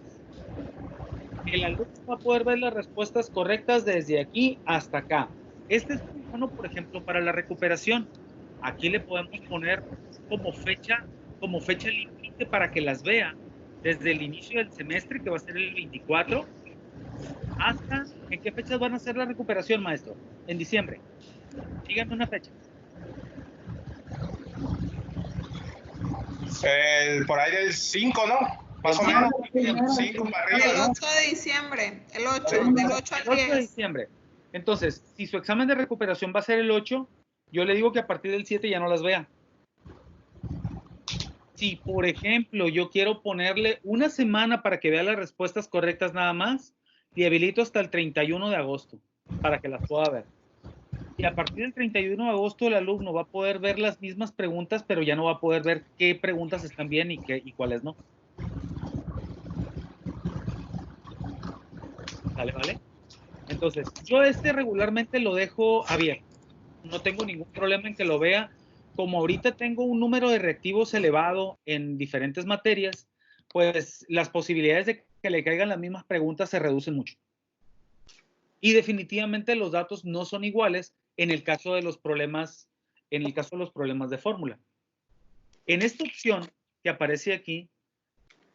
El alumno va a poder ver las respuestas correctas desde aquí hasta acá. Este es muy bueno, por ejemplo, para la recuperación. Aquí le podemos poner como fecha límite para que las vea desde el inicio del semestre, que va a ser el 24, hasta ¿en qué fechas van a hacer la recuperación, maestro? En diciembre. Díganme una fecha. Por ahí del 5, ¿no? Más o menos. 5 para arriba. El 8 de diciembre. El 8, del 8 al 10. El 8 de diciembre. Entonces, si su examen de recuperación va a ser el 8, yo le digo que a partir del 7 ya no las vea. Si, por ejemplo, yo quiero ponerle una semana para que vea las respuestas correctas nada más, le habilito hasta el 31 de agosto para que las pueda ver. Y a partir del 31 de agosto el alumno va a poder ver las mismas preguntas, pero ya no va a poder ver qué preguntas están bien y cuáles no. ¿Vale? Entonces, yo regularmente lo dejo abierto. No tengo ningún problema en que lo vea. Como ahorita tengo un número de reactivos elevado en diferentes materias, pues las posibilidades de que le caigan las mismas preguntas se reducen mucho. Y definitivamente los datos no son iguales en el caso de los problemas, de fórmula. En esta opción que aparece aquí,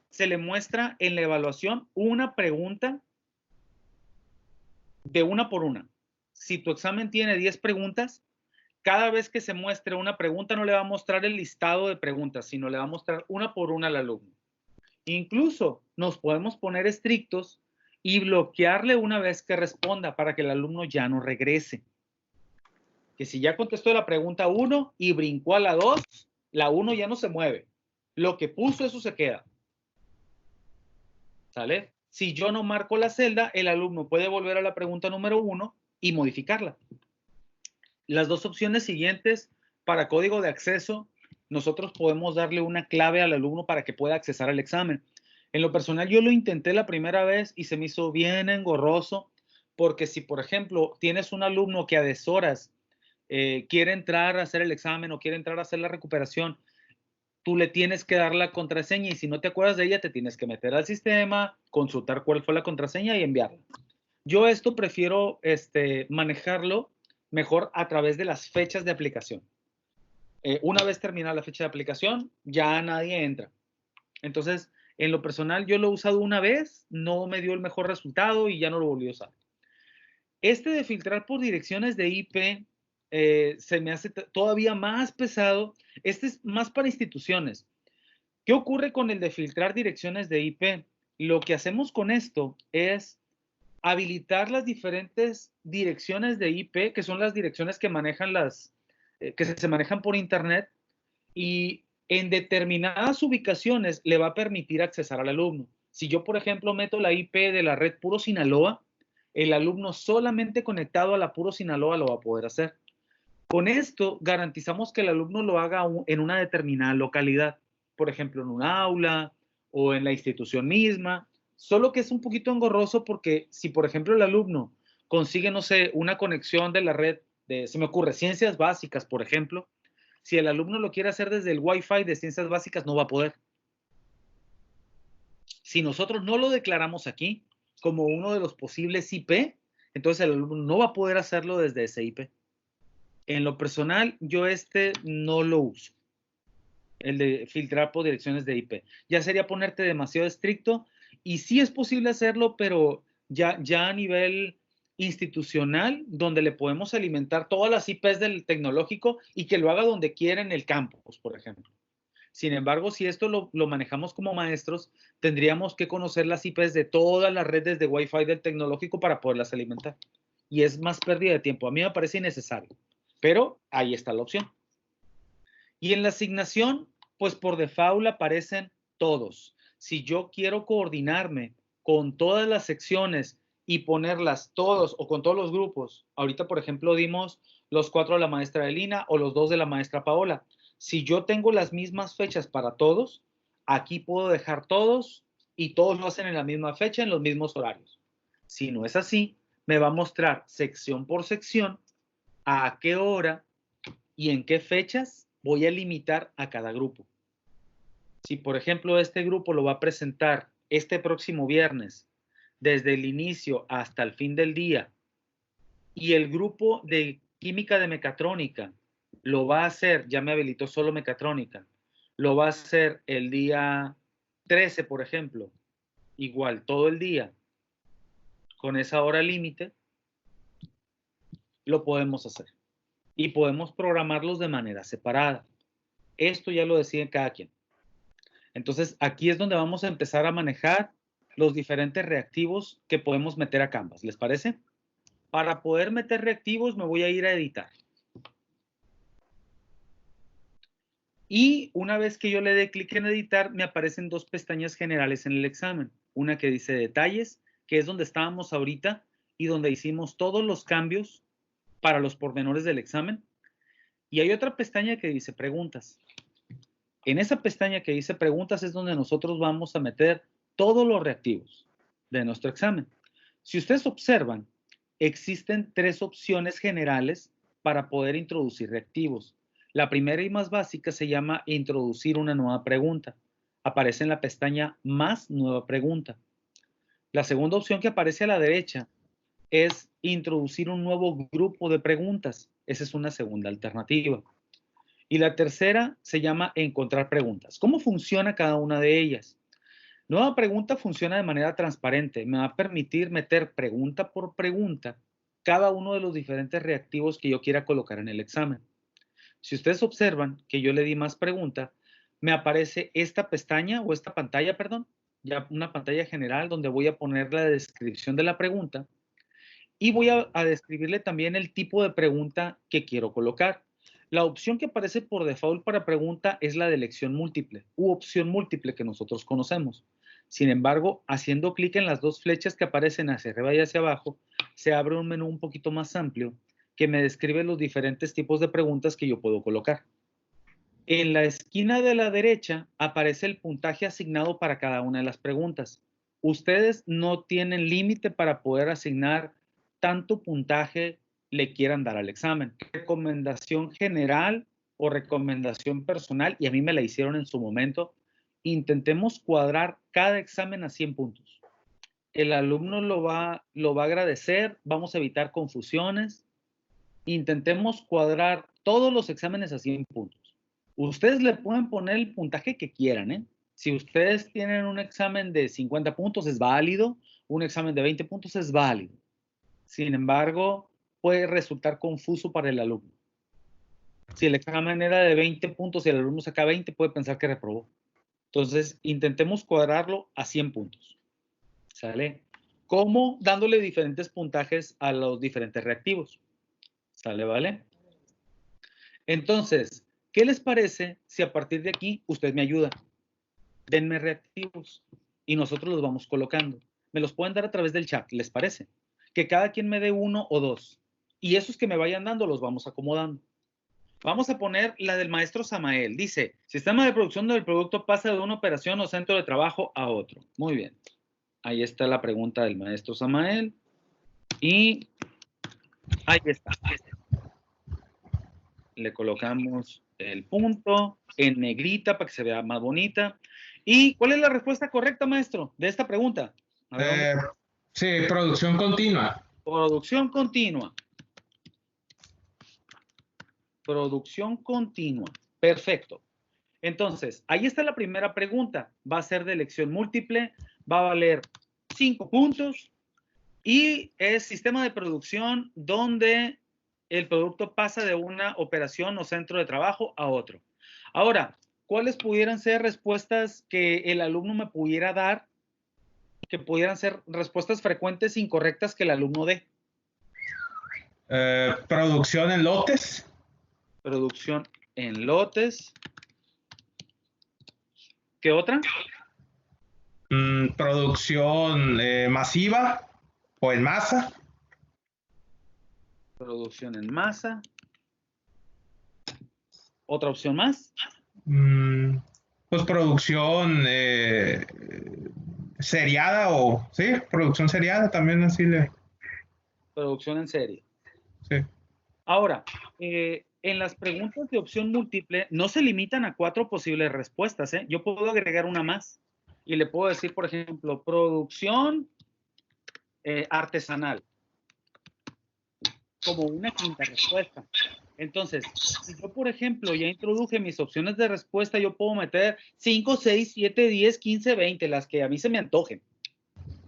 se le muestra en la evaluación una pregunta de una por una. Si tu examen tiene 10 preguntas, cada vez que se muestre una pregunta no le va a mostrar el listado de preguntas, sino le va a mostrar una por una al alumno. Incluso nos podemos poner estrictos y bloquearle una vez que responda para que el alumno ya no regrese. Que si ya contestó la pregunta 1 y brincó a la 2, la 1 ya no se mueve. Lo que puso, eso se queda. ¿Sale? Si yo no marco la celda, el alumno puede volver a la pregunta número 1 y modificarla. Las dos opciones siguientes, para código de acceso, nosotros podemos darle una clave al alumno para que pueda accesar al examen. En lo personal, yo lo intenté la primera vez y se me hizo bien engorroso, porque si, por ejemplo, tienes un alumno que a deshoras quiere entrar a hacer el examen o quiere entrar a hacer la recuperación, tú le tienes que dar la contraseña y si no te acuerdas de ella, te tienes que meter al sistema, consultar cuál fue la contraseña y enviarla. Yo esto prefiero manejarlo mejor a través de las fechas de aplicación. Una vez terminada la fecha de aplicación, ya nadie entra. Entonces, En lo personal, yo lo he usado una vez, no me dio el mejor resultado y ya no lo volví a usar. Este de filtrar por direcciones de IP se me hace todavía más pesado. Este es más para instituciones. ¿Qué ocurre con el de filtrar direcciones de IP? Lo que hacemos con esto es habilitar las diferentes direcciones de IP, que son las direcciones que manejan que se manejan por internet, y en determinadas ubicaciones le va a permitir accesar al alumno. Si yo, por ejemplo, meto la IP de la red Puro Sinaloa, el alumno solamente conectado a la Puro Sinaloa lo va a poder hacer. Con esto garantizamos que el alumno lo haga en una determinada localidad, por ejemplo, en un aula o en la institución misma, solo que es un poquito engorroso porque si, por ejemplo, el alumno consigue, no sé, una conexión de la red se me ocurre, ciencias básicas, por ejemplo, si el alumno lo quiere hacer desde el Wi-Fi de ciencias básicas, no va a poder. Si nosotros no lo declaramos aquí como uno de los posibles IP, entonces el alumno no va a poder hacerlo desde ese IP. En lo personal, yo no lo uso, el de filtrar por direcciones de IP. Ya sería ponerte demasiado estricto y sí es posible hacerlo, pero ya a nivel institucional, donde le podemos alimentar todas las IPs del tecnológico y que lo haga donde quiera en el campus, por ejemplo. Sin embargo, si esto lo manejamos como maestros, tendríamos que conocer las IPs de todas las redes de Wi-Fi del tecnológico para poderlas alimentar. Y es más pérdida de tiempo. A mí me parece innecesario. Pero ahí está la opción. Y en la asignación, pues por default aparecen todos. Si yo quiero coordinarme con todas las secciones y ponerlas todos o con todos los grupos, ahorita por ejemplo dimos los 4 de la maestra Elina o los 2 de la maestra Paola. Si yo tengo las mismas fechas para todos, aquí puedo dejar todos y todos lo hacen en la misma fecha, en los mismos horarios. Si no es así, me va a mostrar sección por sección a qué hora y en qué fechas voy a limitar a cada grupo. Si, por ejemplo, este grupo lo va a presentar este próximo viernes, desde el inicio hasta el fin del día, y el grupo de química de mecatrónica lo va a hacer, ya me habilitó solo mecatrónica, lo va a hacer el día 13, por ejemplo, igual todo el día, con esa hora límite, lo podemos hacer. Y podemos programarlos de manera separada. Esto ya lo decide cada quien. Entonces, aquí es donde vamos a empezar a manejar los diferentes reactivos que podemos meter a Canvas. ¿Les parece? Para poder meter reactivos me voy a ir a editar. Y una vez que yo le dé clic en editar, me aparecen 2 pestañas generales en el examen. Una que dice detalles, que es donde estábamos ahorita y donde hicimos todos los cambios para los pormenores del examen. Y hay otra pestaña que dice preguntas. En esa pestaña que dice preguntas es donde nosotros vamos a meter todos los reactivos de nuestro examen. Si ustedes observan, existen 3 opciones generales para poder introducir reactivos. La primera y más básica se llama introducir una nueva pregunta. Aparece en la pestaña más nueva pregunta. La segunda opción que aparece a la derecha es introducir un nuevo grupo de preguntas. Esa es una segunda alternativa. Y la tercera se llama encontrar preguntas. ¿Cómo funciona cada una de ellas? Nueva pregunta funciona de manera transparente. Me va a permitir meter pregunta por pregunta cada uno de los diferentes reactivos que yo quiera colocar en el examen. Si ustedes observan que yo le di más pregunta, me aparece esta pestaña o esta pantalla, perdón, ya una pantalla general donde voy a poner la descripción de la pregunta y voy a describirle también el tipo de pregunta que quiero colocar. La opción que aparece por default para pregunta es la de elección múltiple u opción múltiple que nosotros conocemos. Sin embargo, haciendo clic en las 2 flechas que aparecen hacia arriba y hacia abajo, se abre un menú un poquito más amplio que me describe los diferentes tipos de preguntas que yo puedo colocar. En la esquina de la derecha aparece el puntaje asignado para cada una de las preguntas. Ustedes no tienen límite para poder asignar tanto puntaje le quieran dar al examen. Recomendación general o recomendación personal, y a mí me la hicieron en su momento, intentemos cuadrar cada examen a 100 puntos. El alumno lo va a agradecer, vamos a evitar confusiones. Intentemos cuadrar todos los exámenes a 100 puntos. Ustedes le pueden poner el puntaje que quieran, Si ustedes tienen un examen de 50 puntos, es válido. Un examen de 20 puntos es válido. Sin embargo, puede resultar confuso para el alumno. Si el examen era de 20 puntos y el alumno saca 20, puede pensar que reprobó. Entonces, intentemos cuadrarlo a 100 puntos. ¿Sale? ¿Cómo? Dándole diferentes puntajes a los diferentes reactivos. ¿Sale? ¿Vale? Entonces, ¿qué les parece si a partir de aquí usted me ayuda? Denme reactivos y nosotros los vamos colocando. Me los pueden dar a través del chat, ¿les parece? Que cada quien me dé 1 o 2. Y esos que me vayan dando los vamos acomodando. Vamos a poner la del maestro Samael. Dice, sistema de producción del producto pasa de una operación o centro de trabajo a otro. Muy bien. Ahí está la pregunta del maestro Samael. Y ahí está. Le colocamos el punto en negrita para que se vea más bonita. ¿Y cuál es la respuesta correcta, maestro, de esta pregunta? A ver, sí, producción continua. Producción continua. Producción continua. Perfecto. Entonces, ahí está la primera pregunta. Va a ser de elección múltiple. Va a valer 5 puntos. Y es sistema de producción donde el producto pasa de una operación o centro de trabajo a otro. Ahora, ¿cuáles pudieran ser respuestas que el alumno me pudiera dar? Que pudieran ser respuestas frecuentes incorrectas que el alumno dé. Producción en lotes. Producción en lotes. ¿Qué otra? Producción masiva o en masa. Producción en masa. ¿Otra opción más? Pues producción seriada o, sí, producción seriada también así le... Producción en serie. Sí. Ahora, en las preguntas de opción múltiple no se limitan a 4 posibles respuestas. Yo puedo agregar una más y le puedo decir, por ejemplo, producción artesanal como una quinta respuesta. Entonces, si yo, por ejemplo, ya introduje mis opciones de respuesta, yo puedo meter 5, 6, 7, 10, 15, 20, las que a mí se me antojen.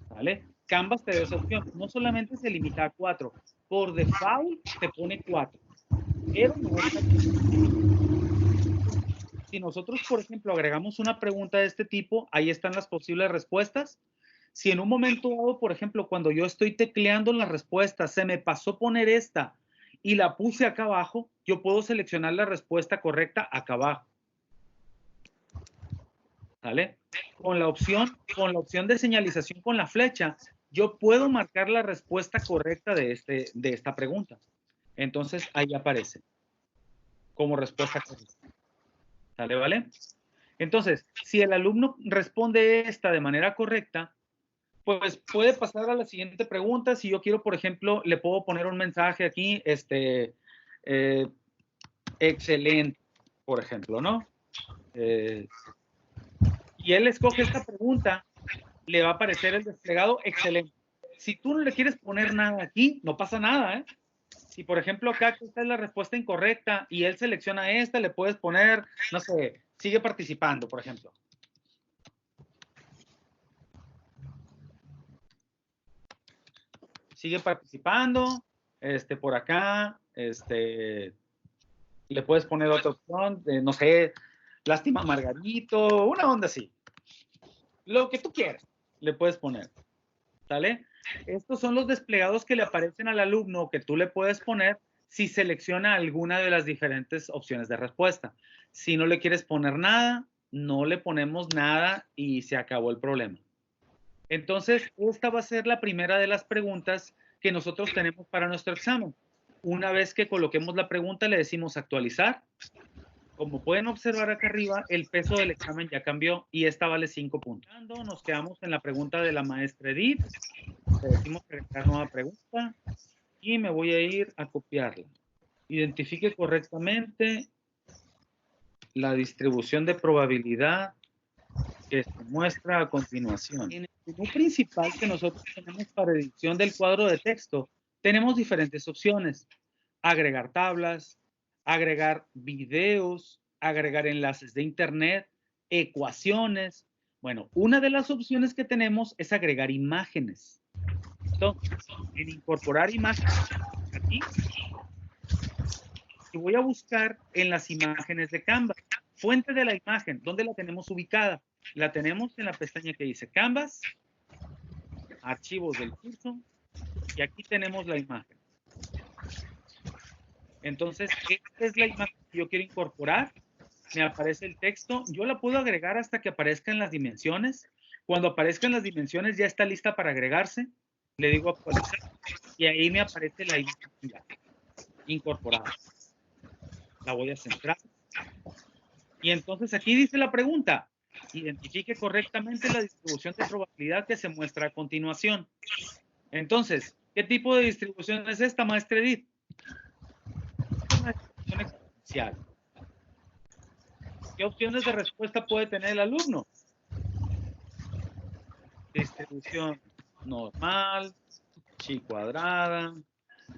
¿Vale? Canvas te da esa opción. No solamente se limita a 4. Por default te pone 4. Pero no es si nosotros, por ejemplo, agregamos una pregunta de este tipo, ahí están las posibles respuestas. Si en un momento dado, por ejemplo, cuando yo estoy tecleando las respuestas, se me pasó poner esta y la puse acá abajo, yo puedo seleccionar la respuesta correcta acá abajo. ¿Vale? Con la opción de señalización con la flecha, yo puedo marcar la respuesta correcta de esta pregunta. Entonces, ahí aparece como respuesta correcta. ¿Sale? ¿Vale? Entonces, si el alumno responde esta de manera correcta, pues puede pasar a la siguiente pregunta. Si yo quiero, por ejemplo, le puedo poner un mensaje aquí, excelente, por ejemplo, ¿no? Y él escoge esta pregunta, le va a aparecer el desplegado excelente. Si tú no le quieres poner nada aquí, no pasa nada, ¿eh? Si, por ejemplo, acá esta es la respuesta incorrecta y él selecciona esta, le puedes poner, no sé, sigue participando, por ejemplo. Sigue participando, por acá, le puedes poner otra opción, no sé, lástima Margarito, una onda así. Lo que tú quieras, le puedes poner, ¿sale? Estos son los desplegados que le aparecen al alumno que tú le puedes poner si selecciona alguna de las diferentes opciones de respuesta. Si no le quieres poner nada, no le ponemos nada y se acabó el problema. Entonces, esta va a ser la primera de las preguntas que nosotros tenemos para nuestro examen. Una vez que coloquemos la pregunta, le decimos actualizar. Como pueden observar acá arriba, el peso del examen ya cambió y esta vale 5 puntos. Nos quedamos en la pregunta de la maestra Edith. Le decimos agregar nueva pregunta y me voy a ir a copiarla. Identifique correctamente la distribución de probabilidad que se muestra a continuación. En el menú principal que nosotros tenemos para edición del cuadro de texto, tenemos diferentes opciones. Agregar tablas, agregar videos, agregar enlaces de internet ecuaciones. Bueno, una de las opciones que tenemos es agregar imágenes. Entonces, en incorporar imágenes, aquí, y voy a buscar en las imágenes de Canvas. Fuente de la imagen, ¿dónde la tenemos ubicada? La tenemos en la pestaña que dice Canvas, archivos del curso, y aquí tenemos la imagen. Entonces, esta es la imagen que yo quiero incorporar. Me aparece el texto. Yo la puedo agregar hasta que aparezcan las dimensiones. Cuando aparezcan las dimensiones ya está lista para agregarse. Le digo actualizar y ahí me aparece la imagen ya incorporada. La voy a centrar. Y entonces aquí dice la pregunta. Identifique correctamente la distribución de probabilidad que se muestra a continuación. Entonces, ¿qué tipo de distribución es esta, maestra Edith? Una distribución exponencial. ¿Qué opciones de respuesta puede tener el alumno? Distribución normal, chi cuadrada,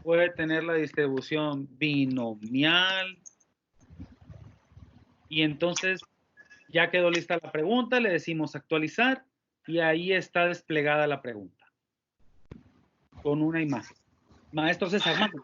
puede tener la distribución binomial. Y entonces ya quedó lista la pregunta, le decimos actualizar y ahí está desplegada la pregunta con una imagen. Maestro César, manda.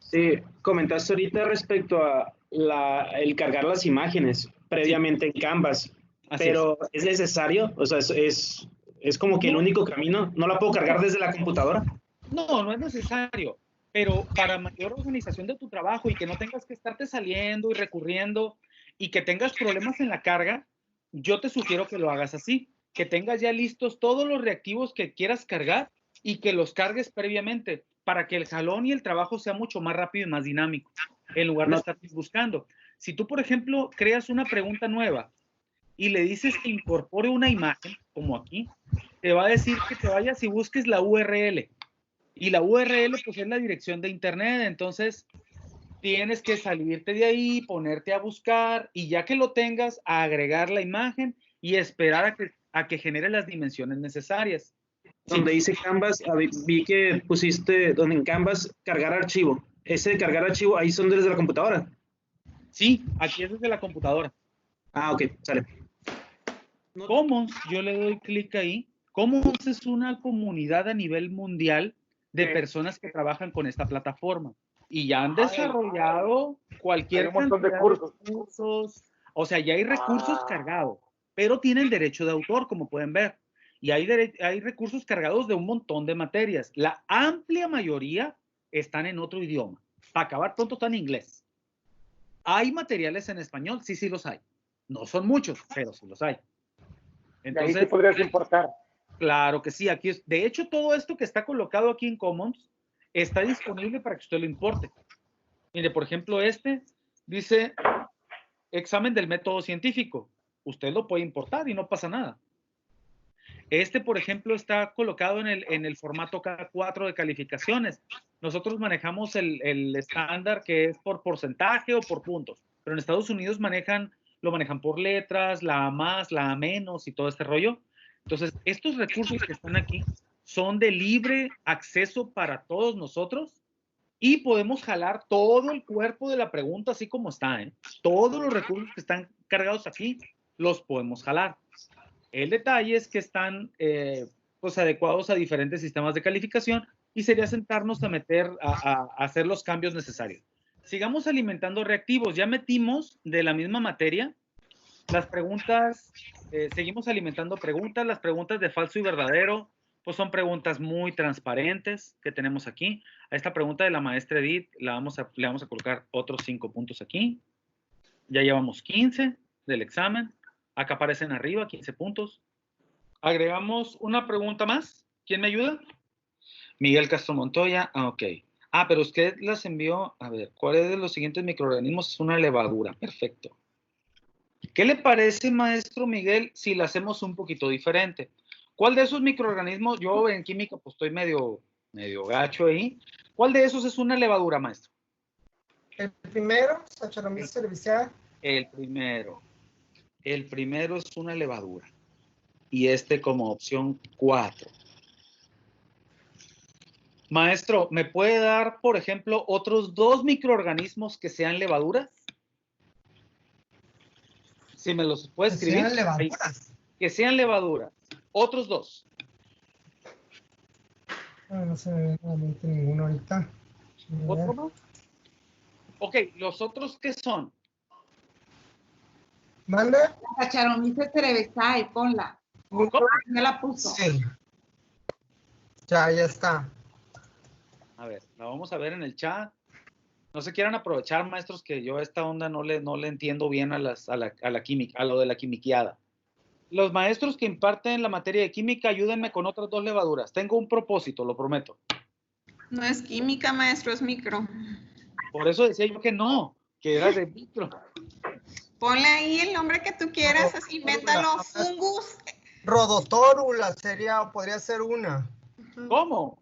Sí, comentaste ahorita respecto a el cargar las imágenes previamente en Canvas, pero ¿es necesario? O sea, es como que el único camino. ¿No la puedo cargar desde la computadora? No, no es necesario, pero para mayor organización de tu trabajo y que no tengas que estarte saliendo y recurriendo y que tengas problemas en la carga, yo te sugiero que lo hagas así, que tengas ya listos todos los reactivos que quieras cargar y que los cargues previamente para que el jalón y el trabajo sea mucho más rápido y más dinámico, en lugar de estar buscando. Si tú, por ejemplo, creas una pregunta nueva y le dices que incorpore una imagen, como aquí, te va a decir que te vayas y busques la URL. Y la URL, pues, es la dirección de internet. Entonces, tienes que salirte de ahí, ponerte a buscar, y ya que lo tengas, a agregar la imagen y esperar a que genere las dimensiones necesarias. Donde dice Canvas, vi que pusiste, donde en Canvas, cargar archivo. Ese de cargar archivo, ahí son desde la computadora. Sí, aquí es desde la computadora. Ah, ok, sale. Commons, yo le doy clic ahí. Commons es una comunidad a nivel mundial de personas que trabajan con esta plataforma. Y ya han desarrollado cualquier montón de cursos. O sea, ya hay recursos cargados, pero tienen derecho de autor, como pueden ver. Y hay recursos cargados de un montón de materias. La amplia mayoría están en otro idioma. Para acabar pronto están en inglés. ¿Hay materiales en español? Sí, sí los hay. No son muchos, pero sí los hay. Entonces, ahí sí podrías importar. Claro que sí. Aquí es, de hecho, todo esto que está colocado aquí en Commons está disponible para que usted lo importe. Mire, por ejemplo, este dice examen del método científico. Usted lo puede importar y no pasa nada. Este, por ejemplo, está colocado en el formato K4 de calificaciones. Nosotros manejamos el estándar que es por porcentaje o por puntos, pero en Estados Unidos lo manejan por letras, la A más, la A menos y todo este rollo. Entonces, estos recursos que están aquí son de libre acceso para todos nosotros y podemos jalar todo el cuerpo de la pregunta así como está, ¿eh? Todos los recursos que están cargados aquí los podemos jalar. El detalle es que están pues adecuados a diferentes sistemas de calificación y sería sentarnos a hacer los cambios necesarios. Sigamos alimentando reactivos. Ya metimos de la misma materia las preguntas, seguimos alimentando preguntas. Las preguntas de falso y verdadero, pues son preguntas muy transparentes que tenemos aquí. A esta pregunta de la maestra Edith le vamos a colocar otros 5 puntos aquí. Ya llevamos 15 del examen. Acá aparecen arriba 15 puntos. Agregamos una pregunta más. ¿Quién me ayuda? Miguel Castro Montoya. Ah, ok. Ah, pero usted las envió. A ver, ¿cuál de los siguientes microorganismos es una levadura? Perfecto. ¿Qué le parece, maestro Miguel, si la hacemos un poquito diferente? ¿Cuál de esos microorganismos? Yo en química pues estoy medio gacho ahí. ¿Cuál de esos es una levadura, maestro? El primero, Saccharomyces cerevisiae. El primero. El primero es una levadura. Y este como opción 4. Maestro, ¿me puede dar, por ejemplo, otros 2 microorganismos que sean levaduras? Si me los puedes Que escribir. sean levaduras. Que sean levaduras. Otros dos. No se me viene a la mente ninguno ahorita. ¿Otro más? Ok, ¿los otros qué son? ¿Mande? La Saccharomyces cerevisiae, ponla. ¿Cómo? Ya la puso. Sí. Ya está. A ver, la vamos a ver en el chat. No se quieran aprovechar, maestros, que yo a esta onda no le entiendo bien a la química, a lo de la quimiquiada. Los maestros que imparten la materia de química, ayúdenme con otras dos levaduras. Tengo un propósito, lo prometo. No es química, maestro, es micro. Por eso decía yo que no, que era de micro. Ponle ahí el nombre que tú quieras, así invéntalo. Fungus. Rhodotórula podría ser una. ¿Cómo?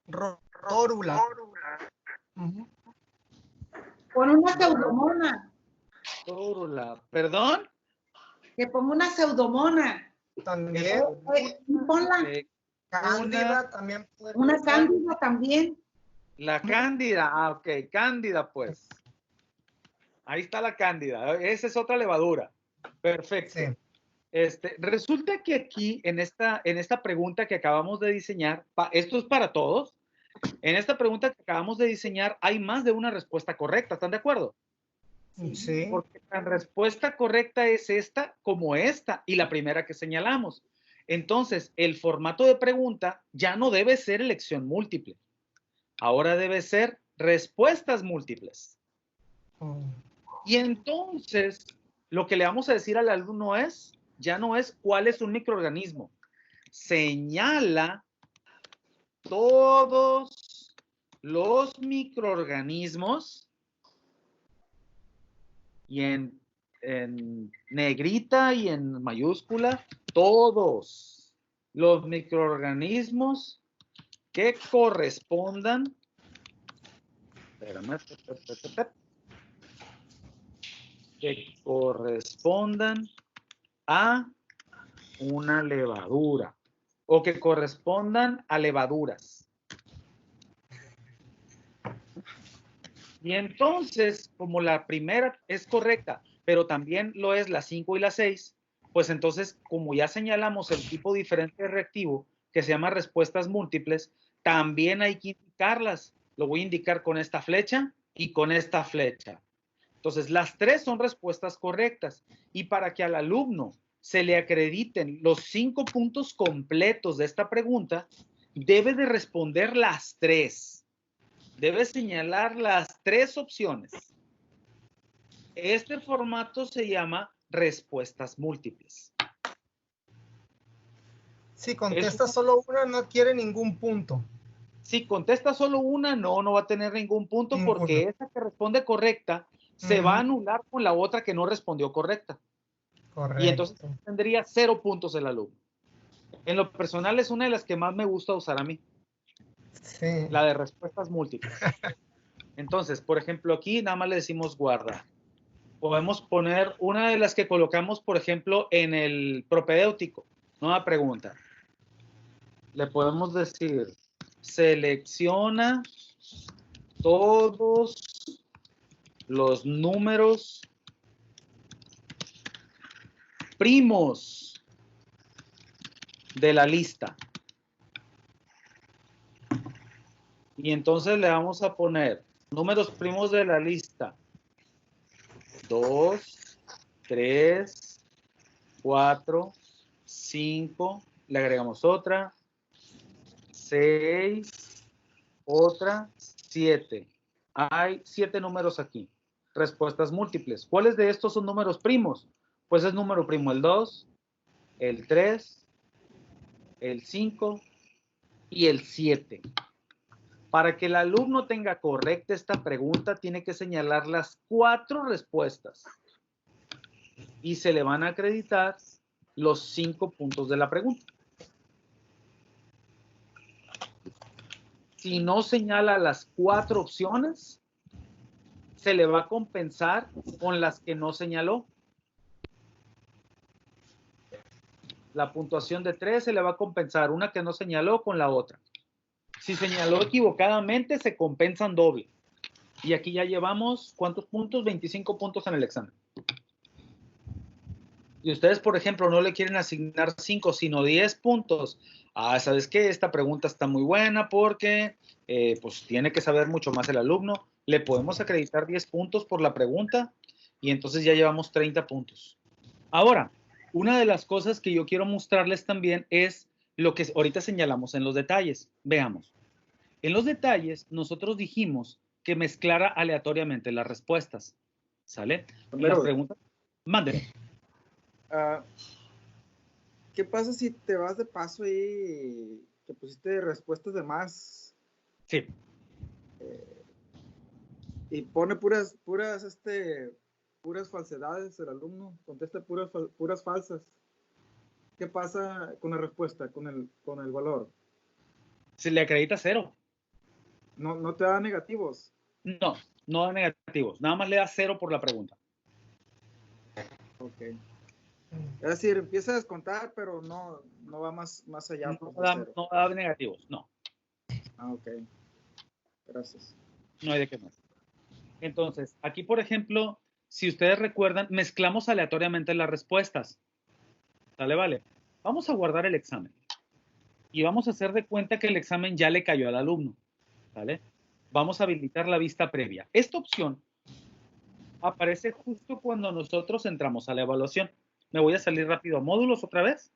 Rhodotórula. Pon una pseudomona. Tórula. ¿Perdón? Que ponga una pseudomona. También. Ponla. Cándida también. Una cándida también. La cándida. Ah, ok. Cándida, pues. Ahí está la cándida. Esa es otra levadura. Perfecto. Sí. Resulta que aquí, en esta pregunta que acabamos de diseñar, esto es para todos, en esta pregunta que acabamos de diseñar hay más de una respuesta correcta, ¿están de acuerdo? Sí. Porque la respuesta correcta es esta como esta y la primera que señalamos. Entonces, el formato de pregunta ya no debe ser elección múltiple. Ahora debe ser respuestas múltiples. Y entonces, lo que le vamos a decir al alumno ya no es cuál es un microorganismo. Señala todos los microorganismos y en negrita y en mayúscula, todos los microorganismos que correspondan, que correspondan a una levadura o que correspondan a levaduras. Y entonces, como la primera es correcta, pero también lo es la 5 y la 6, pues entonces, como ya señalamos el tipo diferente de reactivo, que se llama respuestas múltiples, también hay que indicarlas. Lo voy a indicar con esta flecha y con esta flecha. Entonces, las tres son respuestas correctas. Y para que al alumno se le acrediten los 5 puntos completos de esta pregunta, debe de responder las 3. Debe señalar las 3 opciones. Este formato se llama respuestas múltiples. Si contesta solo una, no quiere ningún punto. Si contesta solo una, no va a tener ningún punto porque esa que responde correcta se va a anular con la otra que no respondió correcta. Correcto. Y entonces tendría 0 puntos el alumno. En lo personal es una de las que más me gusta usar a mí. Sí. La de respuestas múltiples. Entonces, por ejemplo, aquí nada más le decimos guardar. Podemos poner una de las que colocamos, por ejemplo, en el propedéutico. Nueva pregunta. Le podemos decir, selecciona todos los números primos de la lista. Y entonces le vamos a poner números primos de la lista. 2, 3, 4, 5, le agregamos otra, 6, otra, 7. Hay 7 números aquí. Respuestas múltiples. ¿Cuáles de estos son números primos? Pues es número primo el 2, el 3, el 5 y el 7. Para que el alumno tenga correcta esta pregunta, tiene que señalar las 4 respuestas. Y se le van a acreditar los 5 puntos de la pregunta. Si no señala las 4 opciones, se le va a compensar con las que no señaló. La puntuación de 3 se le va a compensar una que no señaló con la otra. Si señaló equivocadamente, se compensan doble. Y aquí ya llevamos, ¿cuántos puntos? 25 puntos en el examen. y ustedes, por ejemplo, no le quieren asignar 5, sino 10 puntos, ¿sabes qué? Esta pregunta está muy buena porque pues tiene que saber mucho más el alumno. Le podemos acreditar 10 puntos por la pregunta y entonces ya llevamos 30 puntos. Ahora, una de las cosas que yo quiero mostrarles también es lo que ahorita señalamos en los detalles. Veamos. En los detalles, nosotros dijimos que mezclara aleatoriamente las respuestas. ¿Sale? Y las preguntas. Mándeme. ¿Qué pasa si te vas de paso y te pusiste respuestas de más? Sí. Y pone puras falsedades el alumno, contesta puras falsas. ¿Qué pasa con la respuesta, con el valor? Se le acredita 0. No te da negativos. No da negativos. Nada más le da 0 por la pregunta. Ok. Es decir, empieza a descontar, pero no va más allá. No da negativos, no. Ok. Gracias. No hay de qué más. Entonces, aquí, por ejemplo, si ustedes recuerdan, mezclamos aleatoriamente las respuestas. ¿Sale? Vale. Vamos a guardar el examen. Y vamos a hacer de cuenta que el examen ya le cayó al alumno. ¿Sale? Vamos a habilitar la vista previa. Esta opción aparece justo cuando nosotros entramos a la evaluación. Me voy a salir rápido a módulos otra vez.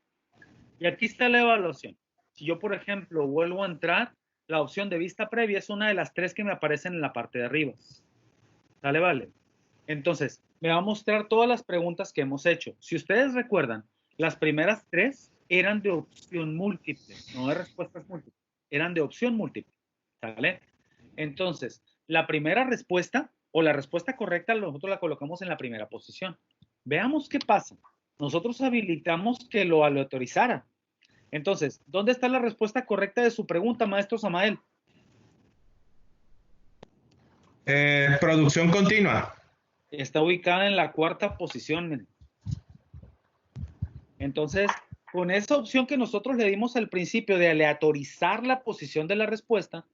Y aquí está la evaluación. Si yo, por ejemplo, vuelvo a entrar, la opción de vista previa es una de las 3 que me aparecen en la parte de arriba. ¿Sale? Vale. Entonces, me va a mostrar todas las preguntas que hemos hecho. Si ustedes recuerdan, las primeras 3 eran de opción múltiple, no de respuestas múltiples. Eran de opción múltiple. ¿Sale? Entonces, la primera respuesta o la respuesta correcta nosotros la colocamos en la primera posición. Veamos qué pasa. Nosotros habilitamos que lo aleatorizara. Entonces, ¿dónde está la respuesta correcta de su pregunta, maestro Samael? Producción continua. Está ubicada en la 4ª posición. Miren. Entonces, con esa opción que nosotros le dimos al principio de aleatorizar la posición de la respuesta,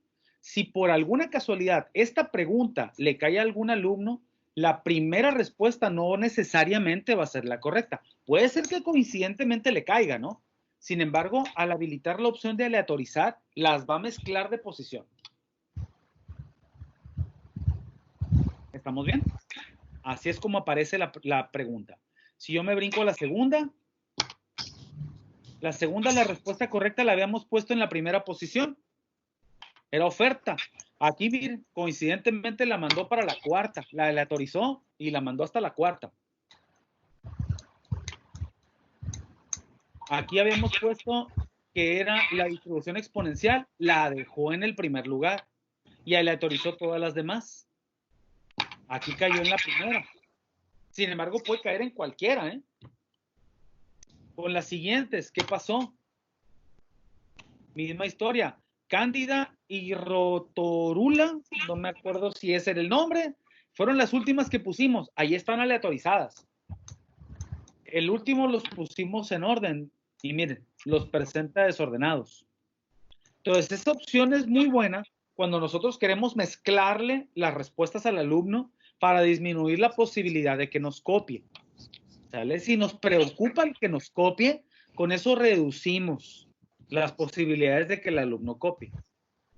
si por alguna casualidad esta pregunta le cae a algún alumno, la primera respuesta no necesariamente va a ser la correcta. Puede ser que coincidentemente le caiga, ¿no? Sin embargo, al habilitar la opción de aleatorizar, las va a mezclar de posición. ¿Estamos bien? Así es como aparece la pregunta. Si yo me brinco a la segunda, la respuesta correcta la habíamos puesto en la primera posición. Era oferta. Aquí, miren, coincidentemente la mandó para la 4ª. La aleatorizó y la mandó hasta la 4ª. Aquí habíamos puesto que era la distribución exponencial. La dejó en el primer lugar y aleatorizó todas las demás. Aquí cayó en la primera. Sin embargo, puede caer en cualquiera, ¿eh? Con las siguientes, ¿qué pasó? Misma historia. Cándida y Rotorula, no me acuerdo si ese era el nombre, fueron las últimas que pusimos. Ahí están aleatorizadas. El último los pusimos en orden y miren, los presenta desordenados. Entonces, esta opción es muy buena cuando nosotros queremos mezclarle las respuestas al alumno para disminuir la posibilidad de que nos copie. ¿Sale? Si nos preocupa el que nos copie, con eso reducimos las posibilidades de que el alumno copie.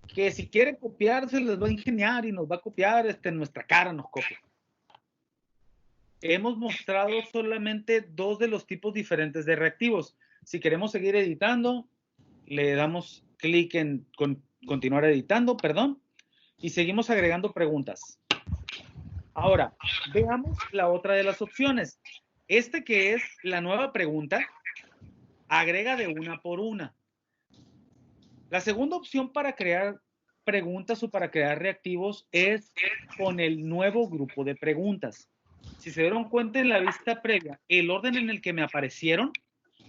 Que si quiere copiar, se les va a ingeniar y nos va a copiar, en nuestra cara nos copia. Hemos mostrado solamente 2 de los tipos diferentes de reactivos. Si queremos seguir editando, le damos clic en continuar editando, perdón, y seguimos agregando preguntas. Ahora, veamos la otra de las opciones. Que es la nueva pregunta, agrega de una por una. La segunda opción para crear preguntas o para crear reactivos es con el nuevo grupo de preguntas. Si se dieron cuenta en la vista previa, el orden en el que me aparecieron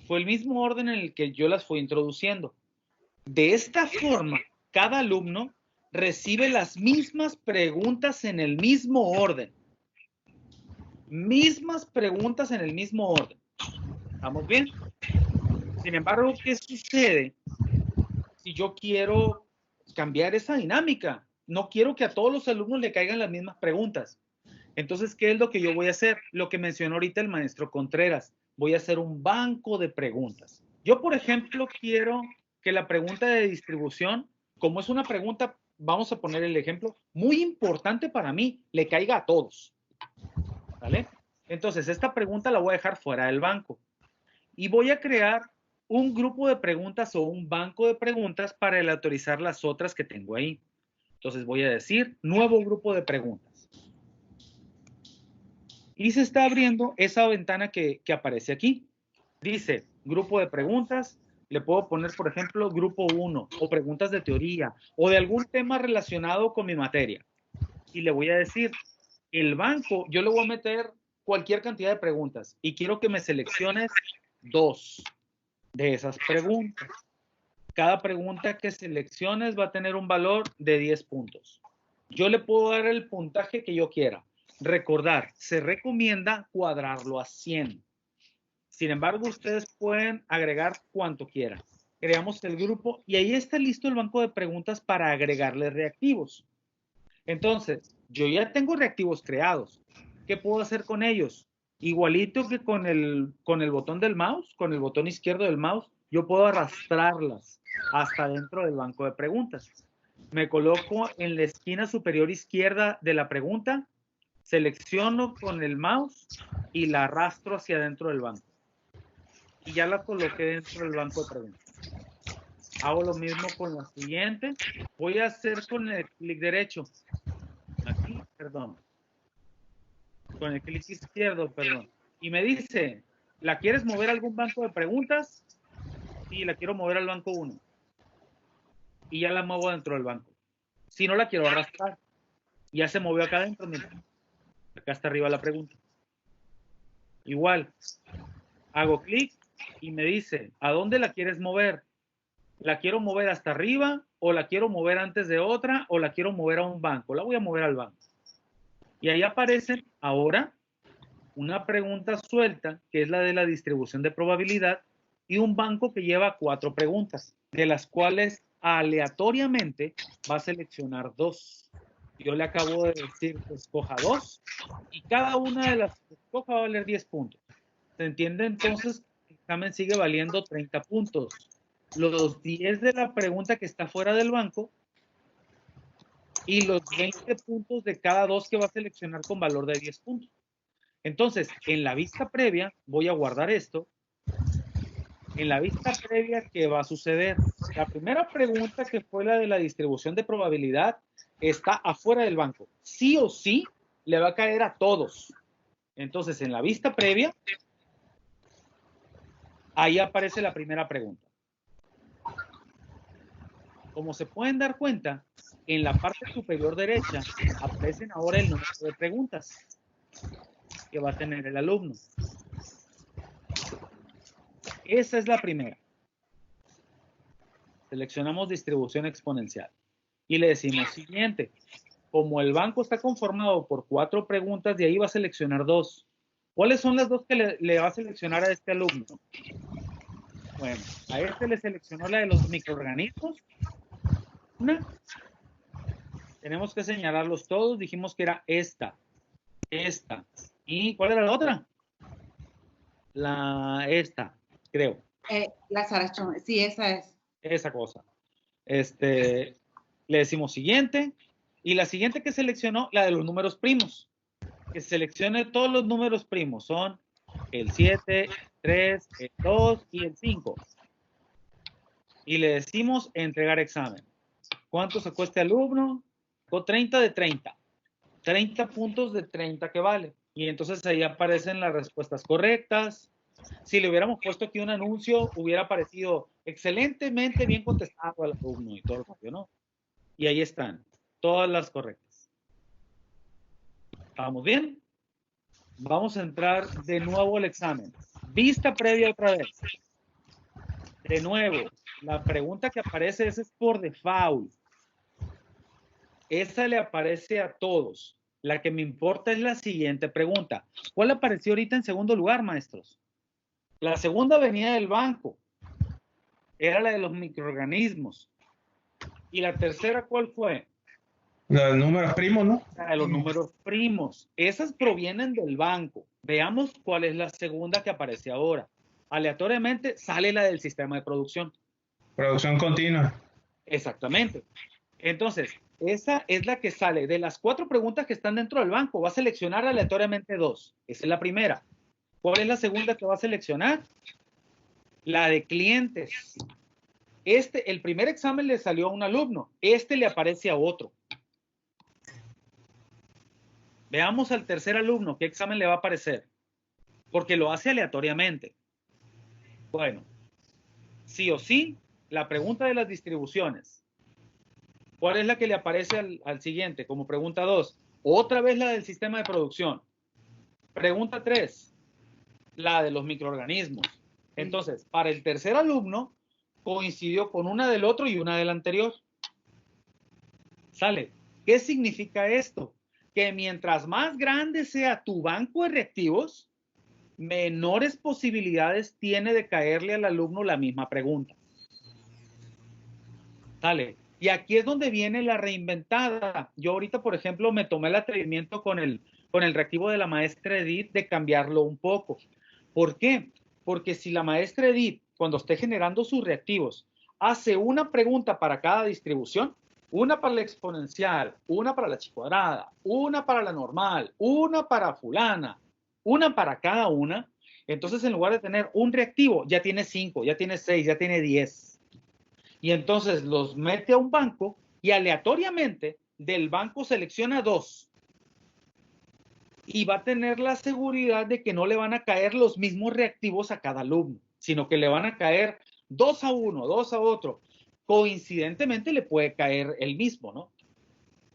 fue el mismo orden en el que yo las fui introduciendo. De esta forma, cada alumno recibe las mismas preguntas en el mismo orden. Mismas preguntas en el mismo orden. ¿Estamos bien? Sin embargo, ¿qué sucede si yo quiero cambiar esa dinámica? No quiero que a todos los alumnos le caigan las mismas preguntas. Entonces, ¿qué es lo que yo voy a hacer? Lo que mencionó ahorita el maestro Contreras. voy a hacer un banco de preguntas. Yo, por ejemplo, quiero que la pregunta de distribución, como es una pregunta, vamos a poner el ejemplo, muy importante para mí, le caiga a todos. ¿Vale? Entonces, esta pregunta la voy a dejar fuera del banco. Y voy a crear un grupo de preguntas o un banco de preguntas para aleatorizar las otras que tengo ahí. Entonces voy a decir nuevo grupo de preguntas. Y se está abriendo esa ventana que aparece aquí. Dice grupo de preguntas. Le puedo poner, por ejemplo, grupo 1 o preguntas de teoría o de algún tema relacionado con mi materia. Y le voy a decir, el banco, yo le voy a meter cualquier cantidad de preguntas y quiero que me selecciones 2 de esas preguntas. Cada pregunta que selecciones va a tener un valor de 10 puntos. Yo le puedo dar el puntaje que yo quiera. Recordar, se recomienda cuadrarlo a 100. Sin embargo, ustedes pueden agregar cuanto quieran. Creamos el grupo y ahí está listo el banco de preguntas para agregarle reactivos. Entonces, yo ya tengo reactivos creados. ¿Qué puedo hacer con ellos? Igualito que con el botón del mouse, con el botón izquierdo del mouse, yo puedo arrastrarlas hasta dentro del banco de preguntas. Me coloco en la esquina superior izquierda de la pregunta, selecciono con el mouse y la arrastro hacia dentro del banco. Y ya la coloqué dentro del banco de preguntas. Hago lo mismo con la siguiente. Voy a hacer con el clic derecho. Aquí, perdón. Con el clic izquierdo, perdón. Y me dice, ¿la quieres mover a algún banco de preguntas? Sí, la quiero mover al banco 1. Y ya la muevo dentro del banco. Si no, la quiero arrastrar. Ya se movió acá adentro, miren. Acá está arriba la pregunta. Igual. Hago clic y me dice, ¿a dónde la quieres mover? ¿La quiero mover hasta arriba? ¿O la quiero mover antes de otra? ¿O la quiero mover a un banco? La voy a mover al banco. Y ahí aparece ahora una pregunta suelta, que es la de la distribución de probabilidad, y un banco que lleva 4 preguntas, de las cuales aleatoriamente va a seleccionar 2. Yo le acabo de decir que escoja 2, y cada una de las que escoja va a valer 10 puntos. ¿Se entiende? Entonces, el examen sigue valiendo 30 puntos. Los 10 de la pregunta que está fuera del banco, y los 20 puntos de cada 2 que va a seleccionar con valor de 10 puntos. Entonces, en la vista previa, voy a guardar esto. En la vista previa, ¿qué va a suceder? La primera pregunta, que fue la de la distribución de probabilidad, está afuera del banco. Sí o sí, le va a caer a todos. Entonces, en la vista previa, ahí aparece la primera pregunta. Como se pueden dar cuenta, en la parte superior derecha aparecen ahora el número de preguntas que va a tener el alumno. Esa es la primera. Seleccionamos distribución exponencial y le decimos siguiente. Como el banco está conformado por 4 preguntas, de ahí va a seleccionar 2. ¿Cuáles son las 2 que le va a seleccionar a este alumno? Bueno, a este le seleccionó la de los microorganismos. Una. Tenemos que señalarlos todos. Dijimos que era esta. Esta. ¿Y cuál era la otra? Esta, creo. La Sarachón, sí, esa es. Esa cosa. Le decimos siguiente. Y la siguiente que seleccionó, la de los números primos. Que seleccione todos los números primos. Son el 7, el 3, el 2 y el 5. Y le decimos entregar examen. ¿Cuánto sacó este alumno? Sacó 30 de 30. 30 puntos de 30 que vale. Y entonces ahí aparecen las respuestas correctas. Si le hubiéramos puesto aquí un anuncio, hubiera aparecido excelentemente bien contestado al alumno y todo el rollo, ¿no? Y ahí están, todas las correctas. ¿Estamos bien? Vamos a entrar de nuevo al examen. Vista previa otra vez. De nuevo, la pregunta que aparece es por default. Esa le aparece a todos. La que me importa es la siguiente pregunta. ¿Cuál apareció ahorita en segundo lugar, maestros? La segunda venía del banco. Era la de los microorganismos. ¿Y la tercera cuál fue? Los números primos, ¿no? Los números primos. Esas provienen del banco. Veamos cuál es la segunda que aparece ahora. Aleatoriamente sale la del sistema de producción. Producción continua. Exactamente. Entonces, esa es la que sale. De las 4 preguntas que están dentro del banco, va a seleccionar aleatoriamente 2. Esa es la primera. ¿Cuál es la segunda que va a seleccionar? La de clientes. El primer examen le salió a un alumno. Le aparece a otro. Veamos al tercer alumno. ¿Qué examen le va a aparecer? Porque lo hace aleatoriamente. Bueno, sí o sí, la pregunta de las distribuciones. ¿Cuál es la que le aparece al siguiente? Como pregunta 2. Otra vez la del sistema de producción. Pregunta 3. La de los microorganismos. Entonces, para el tercer alumno, coincidió con una del otro y una del anterior. ¿Sale? ¿Qué significa esto? Que mientras más grande sea tu banco de reactivos, menores posibilidades tiene de caerle al alumno la misma pregunta. ¿Sale? Y aquí es donde viene la reinventada. Yo ahorita, por ejemplo, me tomé el atrevimiento con el reactivo de la maestra Edith de cambiarlo un poco. ¿Por qué? Porque si la maestra Edith, cuando esté generando sus reactivos, hace una pregunta para cada distribución, una para la exponencial, una para la chi cuadrada, una para la normal, una para fulana, una para cada una, entonces en lugar de tener un reactivo, ya tiene 5, ya tiene 6, ya tiene 10. Y entonces los mete a un banco y aleatoriamente del banco selecciona 2. Y va a tener la seguridad de que no le van a caer los mismos reactivos a cada alumno, sino que le van a caer 2 a uno, 2 a otro. Coincidentemente le puede caer el mismo, ¿no?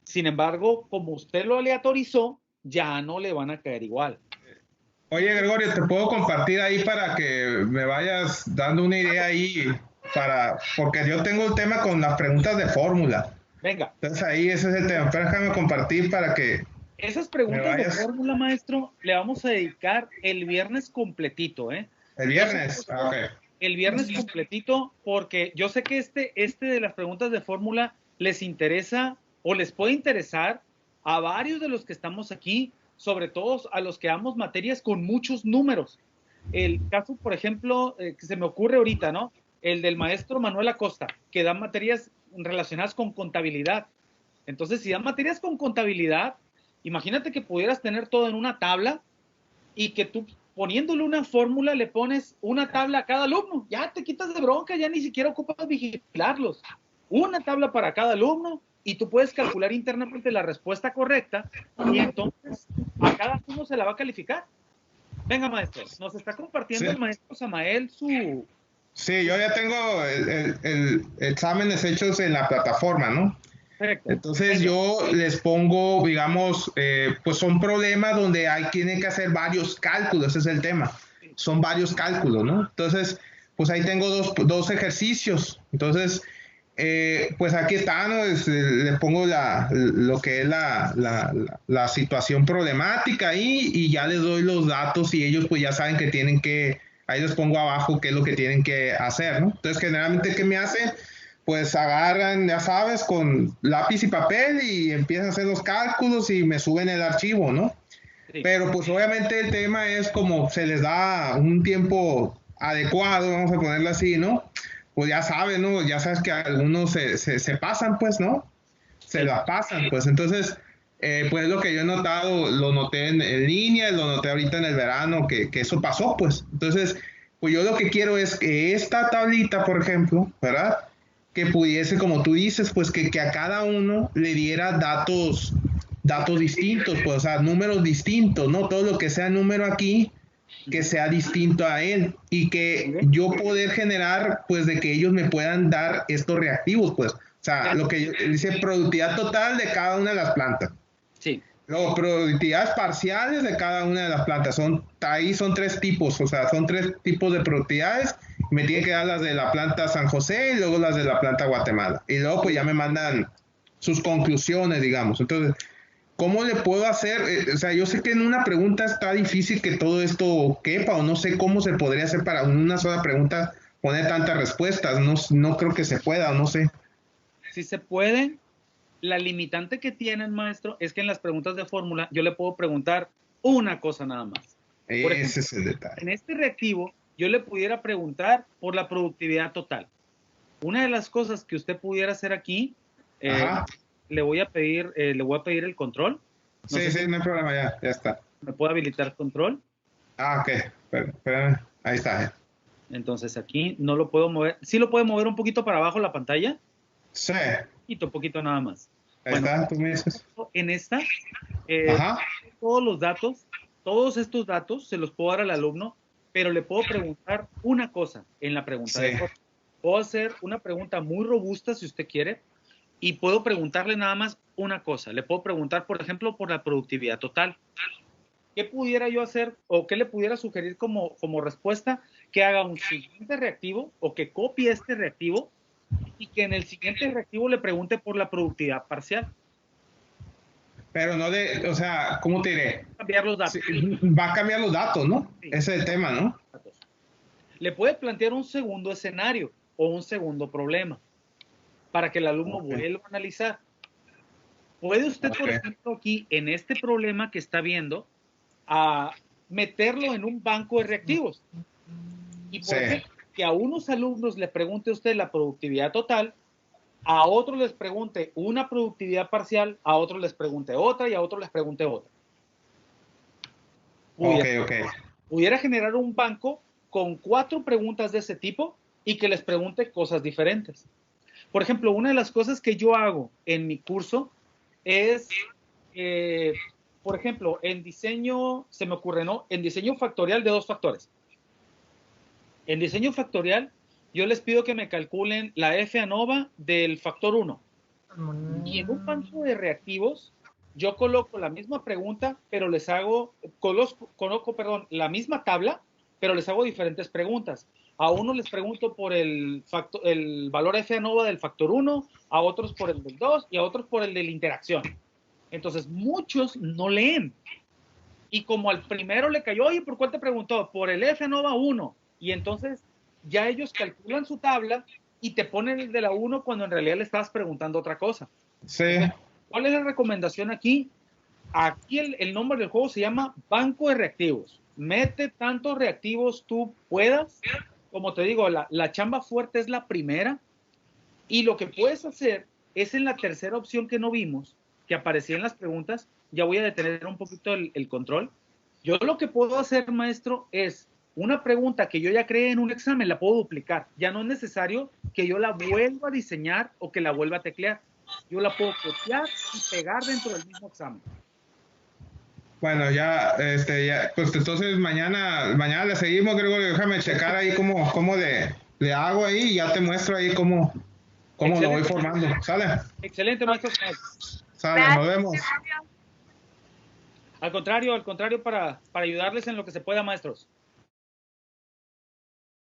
Sin embargo, como usted lo aleatorizó, ya no le van a caer igual. Oye, Gregorio, ¿te puedo compartir ahí para que me vayas dando una idea ahí? Porque yo tengo el tema con las preguntas de fórmula. Venga. Entonces ahí ese es el tema. Pero déjame compartir para que... Esas preguntas de fórmula, maestro, le vamos a dedicar el viernes completito, ¿eh? El viernes, ok. El viernes completito, porque yo sé que este de las preguntas de fórmula les interesa o les puede interesar a varios de los que estamos aquí, sobre todo a los que damos materias con muchos números. El caso, por ejemplo, que se me ocurre ahorita, ¿no? El del maestro Manuel Acosta, que da materias relacionadas con contabilidad. Entonces, si dan materias con contabilidad, imagínate que pudieras tener todo en una tabla y que tú poniéndole una fórmula le pones una tabla a cada alumno. Ya te quitas de bronca, ya ni siquiera ocupas vigilarlos. Una tabla para cada alumno y tú puedes calcular internamente la respuesta correcta y entonces a cada alumno se la va a calificar. Venga, maestro, nos está compartiendo el maestro Samael su... Sí, yo ya tengo el exámenes hechos en la plataforma, ¿no? Correcto. Entonces yo les pongo, digamos, pues son problemas donde tienen que hacer varios cálculos, ese es el tema. Son varios cálculos, ¿no? Entonces, pues ahí tengo dos ejercicios. Entonces, pues aquí está, ¿no? Les pongo lo que es la situación problemática ahí y ya les doy los datos y ellos pues ya saben que tienen que, ahí les pongo abajo qué es lo que tienen que hacer, ¿no? Entonces, generalmente, ¿qué me hacen? Pues agarran, ya sabes, con lápiz y papel y empiezan a hacer los cálculos y me suben el archivo, ¿no? Sí. Pero pues obviamente el tema es como se les da un tiempo adecuado, vamos a ponerlo así, ¿no? Pues ya saben, ¿no? Ya sabes que algunos se pasan, pues, ¿no? Se las pasan, pues. Entonces, pues lo que yo he notado, lo noté en línea, lo noté ahorita en el verano, que eso pasó, pues. Entonces, pues yo lo que quiero es que esta tablita, por ejemplo, ¿verdad? Que pudiese, como tú dices, pues que a cada uno le diera datos distintos, pues, o sea, números distintos, ¿no? Todo lo que sea número aquí, que sea distinto a él y que yo poder generar, pues, de que ellos me puedan dar estos reactivos, pues, o sea, lo que dice productividad total de cada una de las plantas. Sí. Luego, productividades parciales de cada una de las plantas. Ahí son 3 tipos, o sea, son 3 tipos de productividades. Me tienen que dar las de la planta San José y luego las de la planta Guatemala. Y luego pues ya me mandan sus conclusiones, digamos. Entonces, ¿cómo le puedo hacer? O sea, yo sé que en una pregunta está difícil que todo esto quepa o no sé cómo se podría hacer para una sola pregunta poner tantas respuestas. No creo que se pueda o no sé. Sí se puede, La limitante que tienen, maestro, es que en las preguntas de fórmula yo le puedo preguntar una cosa nada más. Por ejemplo, ese es el detalle. En este reactivo, yo le pudiera preguntar por la productividad total. Una de las cosas que usted pudiera hacer aquí, le voy a pedir el control. No sé si no hay problema, ya está. ¿Me puede habilitar control? Ok, espérame. Ahí está. Entonces aquí no lo puedo mover. ¿Sí lo puede mover un poquito para abajo la pantalla? Sí. Un poquito nada más. Ahí está, tú me dices. En esta, todos estos datos se los puedo dar al alumno, pero le puedo preguntar una cosa en la pregunta. Puedo hacer una pregunta muy robusta si usted quiere, y puedo preguntarle nada más una cosa. Le puedo preguntar, por ejemplo, por la productividad total. ¿Qué pudiera yo hacer o qué le pudiera sugerir como respuesta? Que haga un siguiente reactivo o que copie este reactivo y que en el siguiente reactivo le pregunte por la productividad parcial. Pero no o sea, ¿cómo te diré? Cambiar los datos. Va a cambiar los datos, ¿no? Sí. Ese es el tema, ¿no? Le puede plantear un segundo escenario o un segundo problema para que el alumno vuelva a analizar. Puede usted, por ejemplo, aquí en este problema que está viendo, a meterlo en un banco de reactivos. Y por ejemplo, que a unos alumnos le pregunte usted la productividad total, a otros les pregunte una productividad parcial, a otros les pregunte otra y a otros les pregunte otra. Pudiera generar un banco con 4 preguntas de ese tipo y que les pregunte cosas diferentes. Por ejemplo, una de las cosas que yo hago en mi curso es, por ejemplo, en diseño, se me ocurre, ¿no? En diseño factorial de 2 factores. En diseño factorial, yo les pido que me calculen la F ANOVA del factor 1. Y en un banco de reactivos, yo coloco la misma pregunta, pero les hago, coloco la misma tabla, pero les hago diferentes preguntas. A uno les pregunto por el valor F ANOVA del factor 1, a otros por el del 2 y a otros por el de la interacción. Entonces, muchos no leen. Y como al primero le cayó, oye, ¿por cuál te preguntó? Por el F ANOVA 1. Y entonces ya ellos calculan su tabla y te ponen el de la 1 cuando en realidad le estabas preguntando otra cosa. Sí. Entonces, ¿cuál es la recomendación aquí? Aquí el nombre del juego se llama Banco de Reactivos. Mete tantos reactivos tú puedas. Como te digo, la chamba fuerte es la primera. Y lo que puedes hacer es en la tercera opción que no vimos, que aparecía en las preguntas. Ya voy a detener un poquito el control. Yo lo que puedo hacer, maestro, es una pregunta que yo ya creé en un examen, la puedo duplicar. Ya no es necesario que yo la vuelva a diseñar o que la vuelva a teclear. Yo la puedo copiar y pegar dentro del mismo examen. Bueno, ya, pues entonces mañana le seguimos, Gregorio. Déjame checar ahí cómo le hago ahí y ya te muestro ahí cómo lo voy formando. ¿Sale? Excelente, maestro. Sale, nos vemos. Al contrario, para ayudarles en lo que se pueda, maestros.